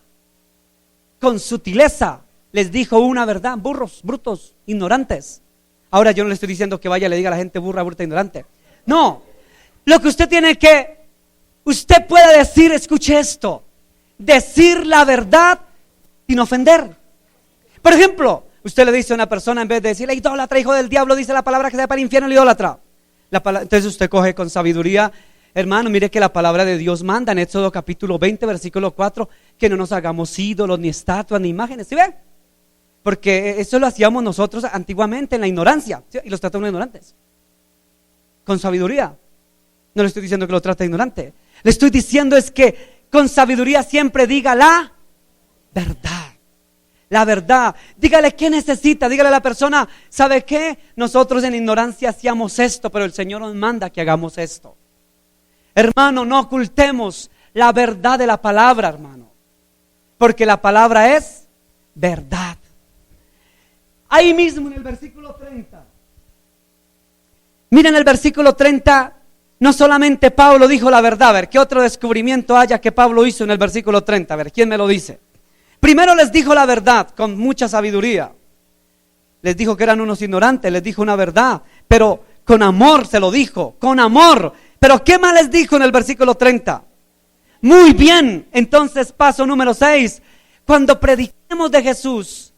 les dijo una verdad. Burros, brutos, ignorantes. Ahora yo no le estoy diciendo que vaya y le diga a la gente burra, bruta, ignorante. No, lo que usted tiene que, usted puede decir, escuche esto, decir la verdad sin ofender. Por ejemplo, usted le dice a una persona, en vez de decirle idólatra, hijo del diablo, dice la palabra que se va para el infierno, el idólatra. Entonces usted coge con sabiduría. Hermano, mire que la palabra de Dios manda en Éxodo capítulo 20, versículo 4, que no nos hagamos ídolos, ni estatuas, ni imágenes. ¿Sí ve? Porque eso lo hacíamos nosotros antiguamente en la ignorancia, ¿sí? Y los tratamos de ignorantes. Con sabiduría. No le estoy diciendo que lo trate de ignorante. Le estoy diciendo es que con sabiduría siempre diga la verdad. La verdad. Dígale qué necesita. Dígale a la persona, ¿sabe qué? Nosotros en ignorancia hacíamos esto, pero el Señor nos manda que hagamos esto. Hermano, no ocultemos la verdad de la palabra, hermano, porque la palabra es verdad. Ahí mismo en el versículo 30, miren el versículo 30, no solamente Pablo dijo la verdad. A ver, ¿qué otro descubrimiento haya que Pablo hizo en el versículo 30? A ver, ¿quién me lo dice? Primero les dijo la verdad con mucha sabiduría. Les dijo que eran unos ignorantes, les dijo una verdad, pero con amor se lo dijo, con amor. Pero ¿qué más les dijo en el versículo 30? Muy bien, entonces paso número 6. Cuando prediquemos de Jesús,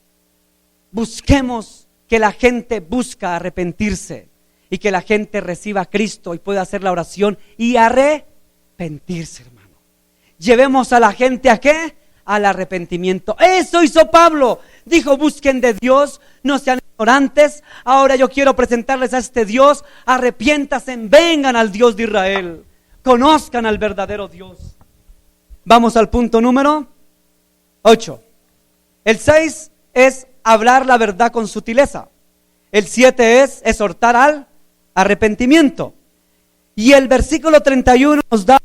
busquemos que la gente busca arrepentirse y que la gente reciba a Cristo y pueda hacer la oración y arrepentirse, hermano. Llevemos a la gente ¿a qué? Al arrepentimiento. Eso hizo Pablo. Dijo, busquen de Dios, no sean ignorantes. Ahora yo quiero presentarles a este Dios. Arrepiéntanse, vengan al Dios de Israel. Conozcan al verdadero Dios. Vamos al punto número 8. El 6 es hablar la verdad con sutileza. El 7 es exhortar al arrepentimiento. Y el versículo 31 nos da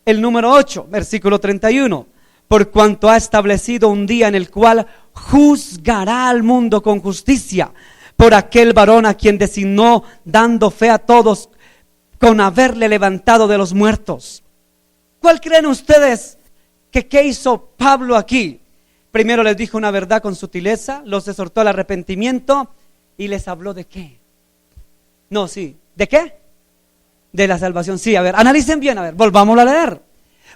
el número 8, versículo 31. Por cuanto ha establecido un día en el cual juzgará al mundo con justicia, por aquel varón a quien designó, dando fe a todos con haberle levantado de los muertos. ¿Cuál creen ustedes que qué hizo Pablo aquí? Primero les dijo una verdad con sutileza, los exhortó al arrepentimiento y les habló de qué. No, sí, ¿de qué? De la salvación. Sí, a ver, analicen bien, a ver, volvámoslo a leer.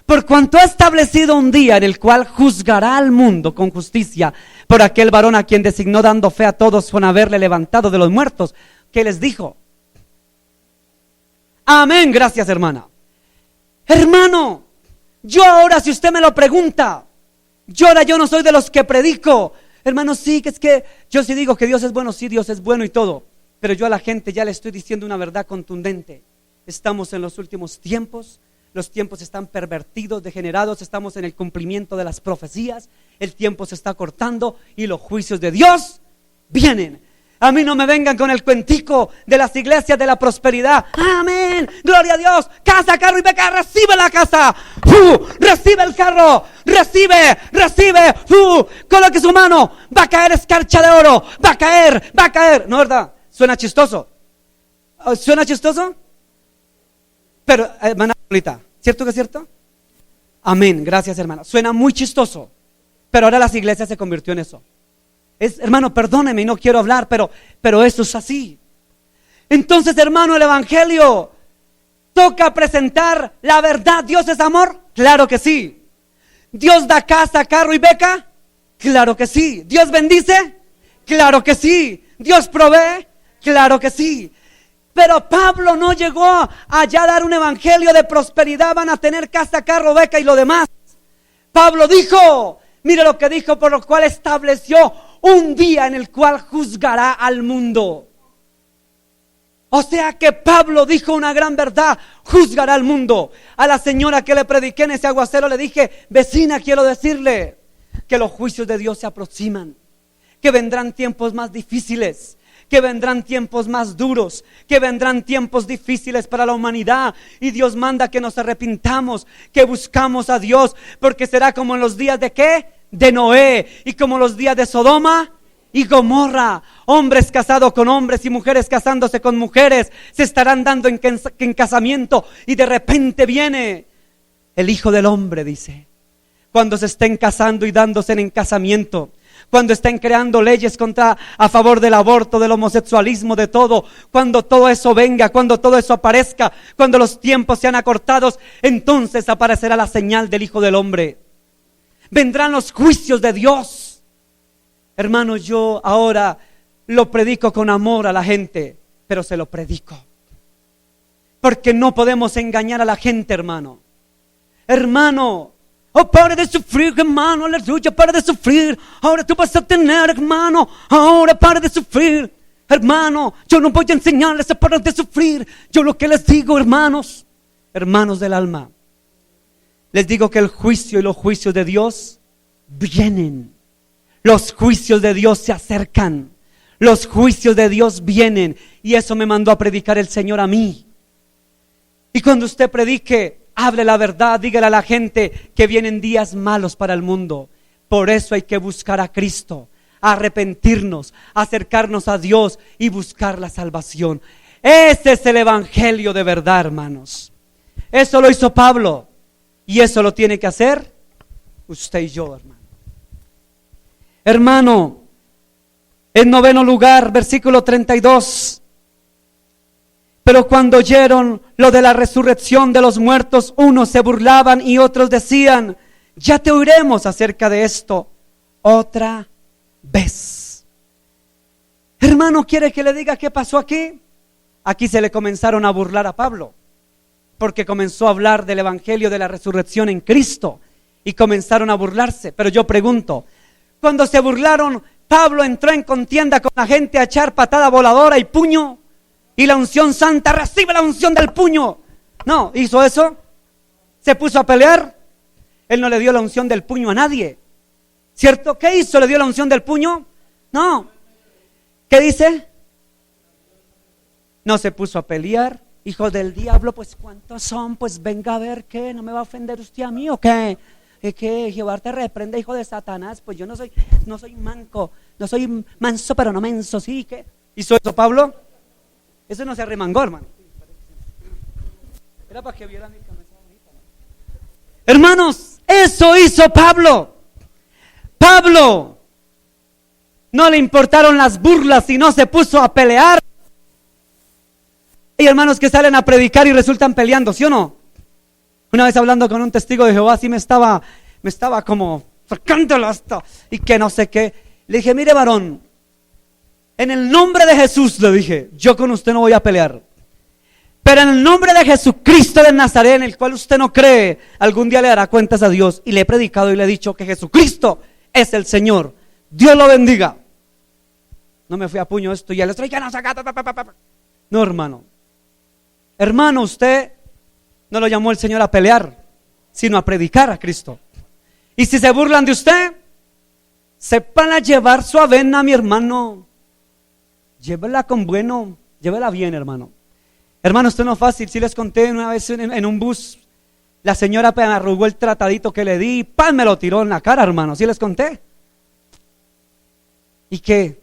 Por cuanto ha establecido un día en el cual juzgará al mundo con justicia, por aquel varón a quien designó, dando fe a todos con haberle levantado de los muertos. ¿Qué les dijo? Amén, gracias hermana. Hermano, yo ahora, si usted me lo pregunta, yo no soy de los que predico. Hermano, sí, que es que yo sí digo que Dios es bueno, sí, Dios es bueno y todo. Pero yo a la gente ya le estoy diciendo una verdad contundente. Estamos en los últimos tiempos. Los tiempos están pervertidos, degenerados, estamos en el cumplimiento de las profecías, el tiempo se está cortando y los juicios de Dios vienen. A mí no me vengan con el cuentico de las iglesias de la prosperidad. Amén, gloria a Dios, casa, carro y beca, recibe la casa, recibe el carro, recibe, coloque su mano, va a caer escarcha de oro, va a caer, ¿no, verdad? Suena chistoso, ¿suena chistoso? Pero, hermana Lolita, ¿cierto que es cierto? Amén, gracias hermana. Suena muy chistoso, pero ahora las iglesias se convirtió en eso. Hermano, perdóneme, no quiero hablar, pero eso es así. Entonces, hermano, el evangelio toca presentar la verdad. ¿Dios es amor? Claro que sí. ¿Dios da casa, carro y beca? Claro que sí. ¿Dios bendice? Claro que sí. ¿Dios provee? Claro que sí. Pero Pablo no llegó allá a dar un evangelio de prosperidad, van a tener casa, carro, beca y lo demás. Pablo dijo, mire lo que dijo, por lo cual estableció un día en el cual juzgará al mundo. O sea que Pablo dijo una gran verdad, juzgará al mundo. A la señora que le prediqué en ese aguacero le dije, vecina, quiero decirle que los juicios de Dios se aproximan, que vendrán tiempos más difíciles, que vendrán tiempos más duros, que vendrán tiempos difíciles para la humanidad, y Dios manda que nos arrepintamos, que buscamos a Dios, porque será como en los días de ¿qué? De Noé, y como los días de Sodoma y Gomorra. Hombres casados con hombres y mujeres casándose con mujeres se estarán dando en casamiento, y de repente viene el Hijo del Hombre, dice, cuando se estén casando y dándose en casamiento, cuando estén creando leyes a favor del aborto, del homosexualismo, de todo, cuando todo eso venga, cuando todo eso aparezca, cuando los tiempos sean acortados, entonces aparecerá la señal del Hijo del Hombre. Vendrán los juicios de Dios. Hermanos, yo ahora lo predico con amor a la gente, pero se lo predico porque no podemos engañar a la gente, hermano. Hermano, oh, pare de sufrir, hermano, aleluya, pare de sufrir. Ahora tú vas a tener, hermano, ahora pare de sufrir. Hermano, yo no voy a enseñarles a parar de sufrir. Yo lo que les digo, hermanos del alma, les digo que el juicio y los juicios de Dios vienen. Los juicios de Dios se acercan. Los juicios de Dios vienen. Y eso me mandó a predicar el Señor a mí. Y cuando usted predique, hable la verdad, dígale a la gente que vienen días malos para el mundo. Por eso hay que buscar a Cristo, arrepentirnos, acercarnos a Dios y buscar la salvación. Ese es el evangelio de verdad, hermanos. Eso lo hizo Pablo y eso lo tiene que hacer usted y yo, hermano. Hermano, en 9º lugar, versículo 32. Pero cuando oyeron lo de la resurrección de los muertos, unos se burlaban y otros decían: ya te oiremos acerca de esto otra vez. Hermano, ¿quiere que le diga qué pasó aquí? Aquí se le comenzaron a burlar a Pablo, porque comenzó a hablar del evangelio de la resurrección en Cristo y comenzaron a burlarse. Pero yo pregunto, cuando se burlaron, Pablo entró en contienda con la gente a echar patada voladora y puño, y la unción santa, recibe la unción del puño. No, ¿hizo eso? ¿Se puso a pelear? Él no le dio la unción del puño a nadie, ¿cierto? ¿Qué hizo? ¿Le dio la unción del puño? No. ¿Qué dice? No se puso a pelear. Hijos del diablo, pues ¿cuántos son? Pues venga a ver, ¿qué? ¿No me va a ofender usted a mí o qué? ¿Qué? Jehová te reprenda, hijo de Satanás. Pues yo no soy manco, no soy manso pero no menso, ¿sí? ¿Qué? ¿Hizo eso Pablo? Eso no se arremangó, hermano. Era para que vieran mi cabeza bonita, ¿no? Hermanos, eso hizo Pablo. Pablo no le importaron las burlas y no se puso a pelear. Hay hermanos que salen a predicar y resultan peleando, ¿sí o no? Una vez hablando con un testigo de Jehová, así me estaba como sacándolo hasta, y que no sé qué. Le dije: mire, varón, en el nombre de Jesús, le dije, yo con usted no voy a pelear. Pero en el nombre de Jesucristo de Nazaret, en el cual usted no cree, algún día le dará cuentas a Dios. Y le he predicado y le he dicho que Jesucristo es el Señor. Dios lo bendiga. No me fui a puño esto y el otro, ya no saca. No, hermano. Hermano, usted no lo llamó el Señor a pelear, sino a predicar a Cristo. Y si se burlan de usted, sepan a llevar su avena, mi hermano. Llévela con bueno, llévela bien, hermano. Hermano, esto no es fácil. Si les conté una vez en un bus, la señora me arrugó el tratadito que le di y ¡pam! Me lo tiró en la cara, hermano. ¿Sí les conté? ¿Y qué?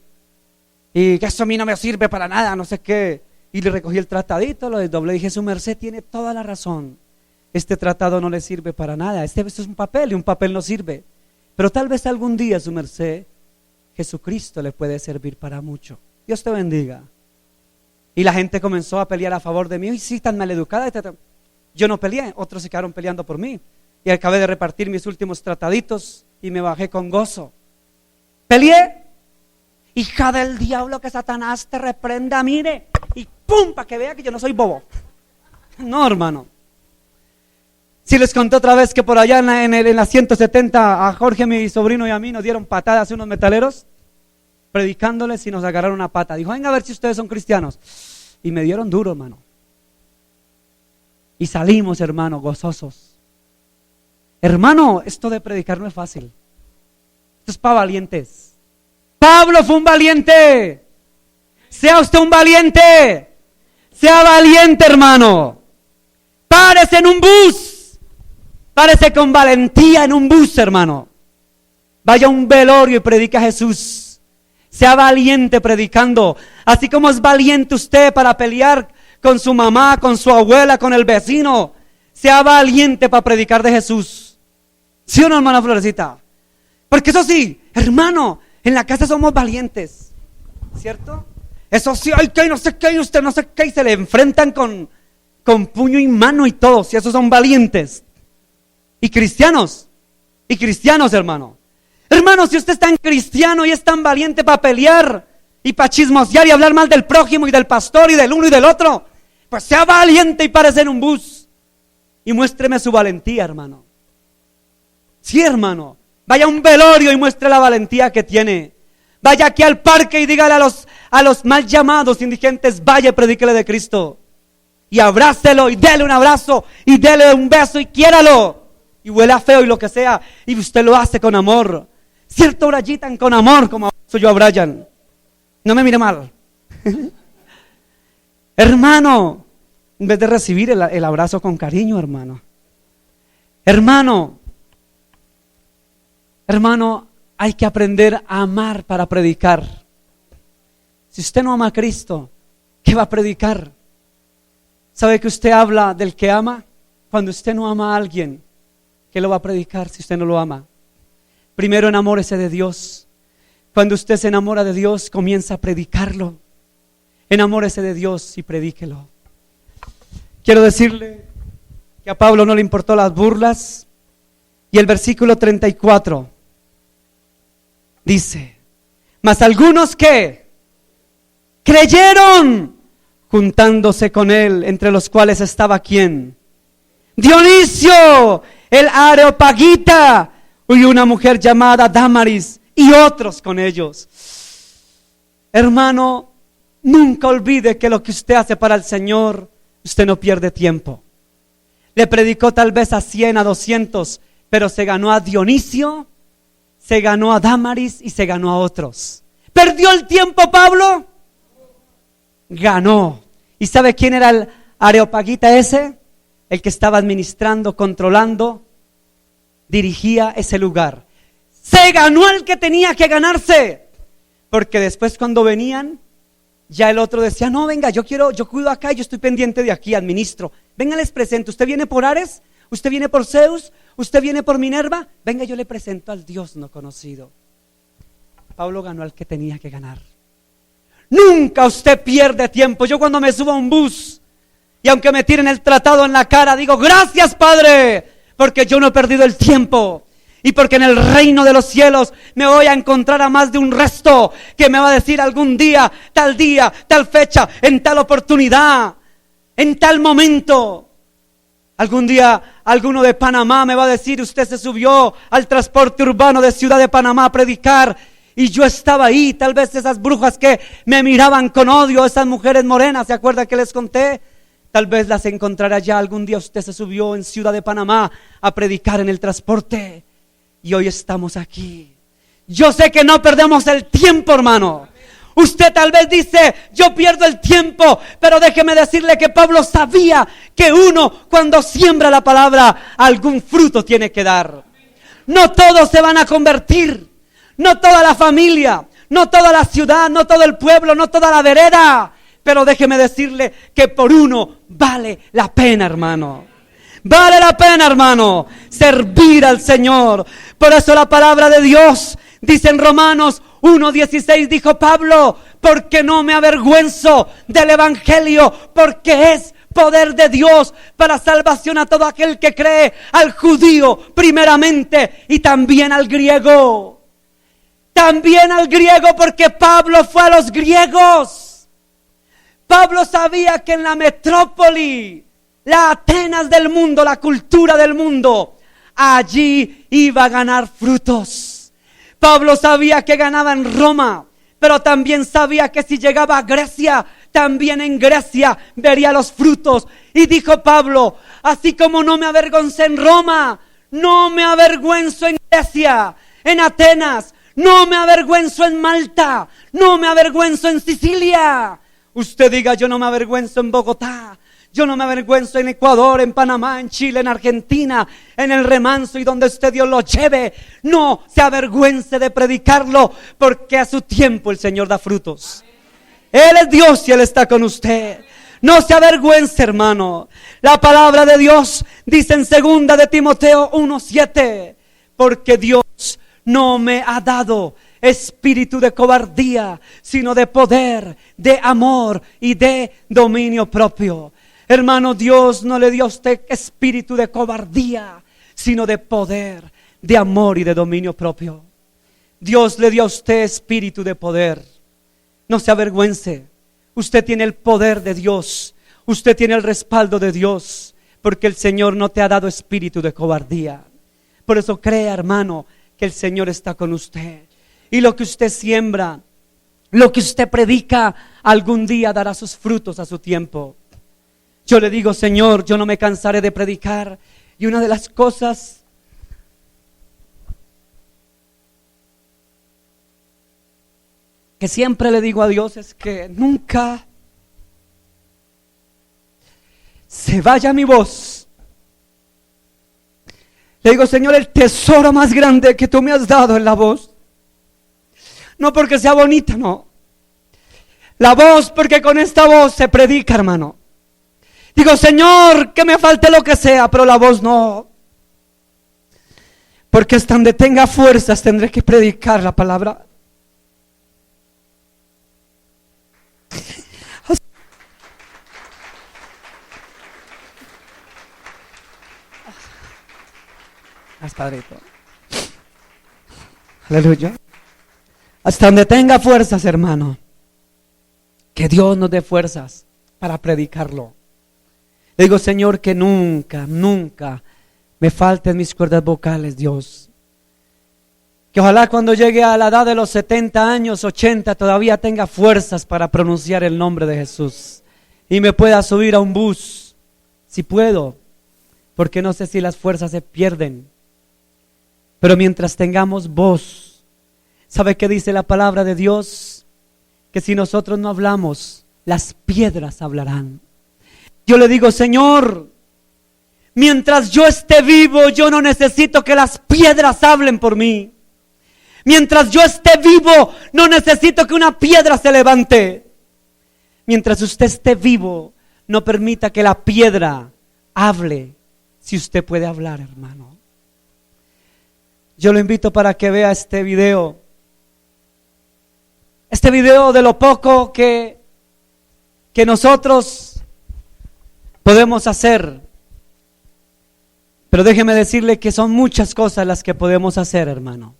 Y que eso a mí no me sirve para nada, no sé qué. Y le recogí el tratadito, lo desdoblé y dije: su merced tiene toda la razón. Este tratado no le sirve para nada. Esto es un papel y un papel no sirve. Pero tal vez algún día, su merced, Jesucristo le puede servir para mucho. Dios te bendiga. Y la gente comenzó a pelear a favor de mí. Y sí, tan maleducada. Yo no peleé, otros se quedaron peleando por mí. Y acabé de repartir mis últimos trataditos y me bajé con gozo. Peleé. Hija del diablo, que Satanás te reprenda, mire. Y pum, para que vea que yo no soy bobo. No, hermano. Si les conté otra vez que por allá en la 170 a Jorge, mi sobrino, y a mí nos dieron patadas unos metaleros, predicándoles, y nos agarraron una pata. Dijo: venga a ver si ustedes son cristianos. Y me dieron duro, hermano. Y salimos, hermano, gozosos. Hermano, esto de predicar no es fácil. Esto es para valientes. Pablo fue un valiente. Sea usted un valiente. Sea valiente, hermano. Párese en un bus. Párese con valentía en un bus, hermano. Vaya a un velorio y predique a Jesús. Sea valiente predicando. Así como es valiente usted para pelear con su mamá, con su abuela, con el vecino. Sea valiente para predicar de Jesús. ¿Sí o no, hermana Florecita? Porque eso sí, hermano, en la casa somos valientes, ¿cierto? Eso sí, ay, que no sé qué, y usted no sé qué, y se le enfrentan con puño y mano y todo, si esos son valientes. Y cristianos, hermano. Hermano, si usted es tan cristiano y es tan valiente para pelear y para chismosear y hablar mal del prójimo y del pastor y del uno y del otro, pues sea valiente y párese en un bus y muéstreme su valentía, hermano. Sí, hermano. Vaya a un velorio y muestre la valentía que tiene. Vaya aquí al parque y dígale a los mal llamados indigentes: vaya y predíquele de Cristo. Y abrácelo y dele un abrazo y dele un beso y quiéralo. Y huela feo y lo que sea. Y usted lo hace con amor. ¿Cierto, Brayitan? Con amor, como soy yo a Brian. No me mire mal. Hermano, en vez de recibir el abrazo con cariño, hermano. Hermano, hay que aprender a amar para predicar. Si usted no ama a Cristo, ¿qué va a predicar? ¿Sabe que usted habla del que ama? Cuando usted no ama a alguien, ¿qué lo va a predicar si usted no lo ama? Primero enamórese de Dios. Cuando usted se enamora de Dios, comienza a predicarlo. Enamórese de Dios y predíquelo. Quiero decirle que a Pablo no le importó las burlas. Y el versículo 34 dice: mas algunos que creyeron, juntándose con él, entre los cuales estaba ¿quién? Dionisio, el Areopagita, y una mujer llamada Dámaris, y otros con ellos. Hermano, nunca olvide que lo que usted hace para el Señor, usted no pierde tiempo. Le predicó tal vez a 100, a 200, pero se ganó a Dionisio, se ganó a Dámaris y se ganó a otros. ¿Perdió el tiempo Pablo? Ganó. ¿Y sabe quién era el Areopagita ese? El que estaba administrando, controlando, dirigía ese lugar. Se ganó el que tenía que ganarse. Porque después cuando venían, ya el otro decía: no, venga, yo cuido acá, yo estoy pendiente de aquí, administro. Venga, les presento. ¿Usted viene por Ares? ¿Usted viene por Zeus? ¿Usted viene por Minerva? Venga, yo le presento al Dios no conocido. Pablo ganó al que tenía que ganar. Nunca usted pierde tiempo. Yo cuando me subo a un bus y aunque me tiren el tratado en la cara, digo: gracias, Padre, porque yo no he perdido el tiempo. Y porque en el reino de los cielos me voy a encontrar a más de un resto que me va a decir algún día, tal fecha, en tal oportunidad, en tal momento. Algún día alguno de Panamá me va a decir: usted se subió al transporte urbano de Ciudad de Panamá a predicar y yo estaba ahí. Tal vez esas brujas que me miraban con odio, esas mujeres morenas, ¿se acuerda que les conté? Tal vez las encontrará allá. Algún día usted se subió en Ciudad de Panamá a predicar en el transporte y hoy estamos aquí. Yo sé que no perdemos el tiempo, hermano. Usted tal vez dice: yo pierdo el tiempo, pero déjeme decirle que Pablo sabía que uno cuando siembra la palabra algún fruto tiene que dar. No todos se van a convertir, no toda la familia, no toda la ciudad, no todo el pueblo, no toda la vereda, pero déjeme decirle que por uno vale la pena, hermano. Vale la pena, hermano, servir al Señor. Por eso la palabra de Dios dice en Romanos 1:16, dijo Pablo: porque no me avergüenzo del evangelio, porque es poder de Dios para salvación a todo aquel que cree, al judío primeramente y también al griego. También al griego, porque Pablo fue a los griegos. Pablo sabía que en la metrópoli, la Atenas del mundo, la cultura del mundo, allí iba a ganar frutos. Pablo sabía que ganaba en Roma, pero también sabía que si llegaba a Grecia, también en Grecia vería los frutos. Y dijo Pablo: así como no me avergoncé en Roma, no me avergüenzo en Grecia, en Atenas, no me avergüenzo en Malta, no me avergüenzo en Sicilia. Usted diga: yo no me avergüenzo en Bogotá, yo no me avergüenzo en Ecuador, en Panamá, en Chile, en Argentina, en el remanso y donde usted Dios lo lleve. No se avergüence de predicarlo, porque a su tiempo el Señor da frutos. Él es Dios y Él está con usted. No se avergüence, hermano. La palabra de Dios dice en 2 de Timoteo 1:7: porque Dios no me ha dado espíritu de cobardía, sino de poder, de amor y de dominio propio. Hermano, Dios no le dio a usted espíritu de cobardía, sino de poder, de amor y de dominio propio. Dios le dio a usted espíritu de poder. No se avergüence. Usted tiene el poder de Dios. Usted tiene el respaldo de Dios, porque el Señor no te ha dado espíritu de cobardía. Por eso crea, hermano, que el Señor está con usted. Y lo que usted siembra, lo que usted predica, algún día dará sus frutos a su tiempo. Yo le digo: Señor, yo no me cansaré de predicar. Y una de las cosas que siempre le digo a Dios es que nunca se vaya mi voz. Le digo: Señor, el tesoro más grande que tú me has dado es la voz. No porque sea bonita, no. La voz, porque con esta voz se predica, hermano. Digo: Señor, que me falte lo que sea, pero la voz no. Porque hasta donde tenga fuerzas tendré que predicar la palabra. Gracias, Padrito. Aleluya. Hasta donde tenga fuerzas, hermano. Que Dios nos dé fuerzas para predicarlo. Le digo, Señor, que nunca, nunca me falten mis cuerdas vocales, Dios. Que ojalá cuando llegue a la edad de los 70 años, 80, todavía tenga fuerzas para pronunciar el nombre de Jesús. Y me pueda subir a un bus, si puedo, porque no sé si las fuerzas se pierden. Pero mientras tengamos voz, ¿sabe qué dice la palabra de Dios? Que si nosotros no hablamos, las piedras hablarán. Yo le digo, Señor, mientras yo esté vivo, yo no necesito que las piedras hablen por mí. Mientras yo esté vivo, no necesito que una piedra se levante. Mientras usted esté vivo, no permita que la piedra hable, si usted puede hablar, hermano. Yo lo invito para que vea este video. Este video de lo poco que nosotros podemos hacer. Pero déjeme decirle que son muchas cosas las que podemos hacer, hermano.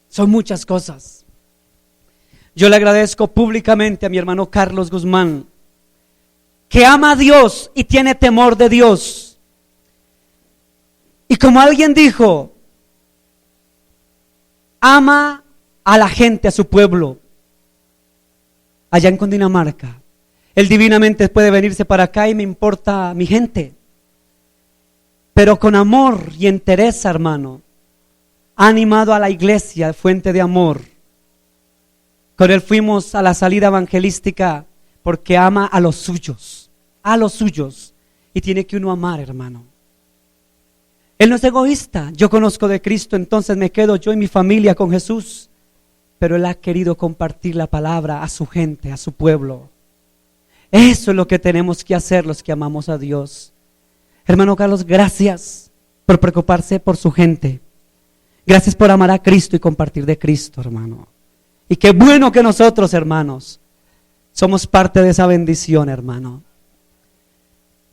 Son muchas cosas. Yo le agradezco públicamente a mi hermano Carlos Guzmán, que ama a Dios y tiene temor de Dios. Y como alguien dijo, ama a la gente, a su pueblo. Allá en Cundinamarca. Él divinamente puede venirse para acá y me importa mi gente. Pero con amor y entereza, hermano, ha animado a la iglesia, fuente de amor. Con él fuimos a la salida evangelística porque ama a los suyos. Y tiene que uno amar, hermano. Él no es egoísta. Yo conozco de Cristo, entonces me quedo yo y mi familia con Jesús. Pero él ha querido compartir la palabra a su gente, a su pueblo. Eso es lo que tenemos que hacer los que amamos a Dios. Hermano Carlos, gracias por preocuparse por su gente. Gracias por amar a Cristo y compartir de Cristo, hermano. Y qué bueno que nosotros, hermanos, somos parte de esa bendición, hermano.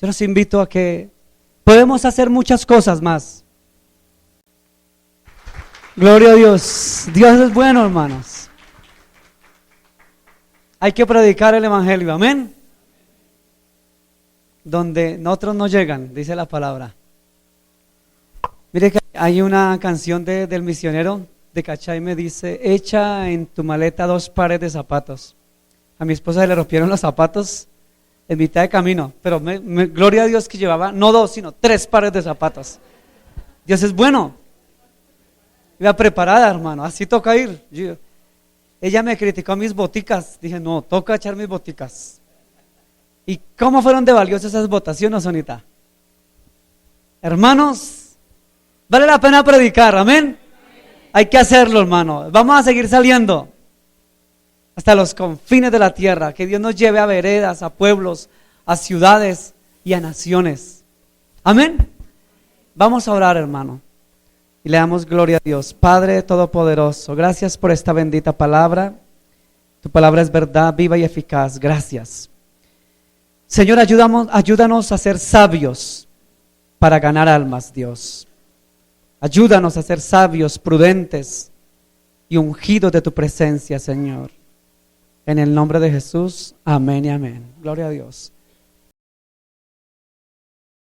Yo los invito a que podemos hacer muchas cosas más. Gloria a Dios. Dios es bueno, hermanos. Hay que predicar el evangelio, amén. Donde otros no llegan, dice la palabra. Mire que hay una canción del misionero de Cachay, me dice: echa en tu maleta 2 pares de zapatos. A mi esposa se le rompieron los zapatos en mitad de camino, pero gloria a Dios que llevaba no 2, sino 3 pares de zapatos. Dios es bueno. Iba preparada, hermano, así toca ir. Ella me criticó mis boticas, dije, no, toca echar mis boticas. ¿Y cómo fueron de valiosas esas botas, sí o no, Sonita? Hermanos, vale la pena predicar, amén. Hay que hacerlo, hermano. Vamos a seguir saliendo hasta los confines de la tierra. Que Dios nos lleve a veredas, a pueblos, a ciudades y a naciones. Amén. Vamos a orar, hermano, y le damos gloria a Dios. Padre Todopoderoso, gracias por esta bendita palabra. Tu palabra es verdad, viva y eficaz. Gracias. Señor, ayúdanos a ser sabios para ganar almas, Dios. Ayúdanos a ser sabios, prudentes y ungidos de tu presencia, Señor. En el nombre de Jesús, amén y amén. Gloria a Dios.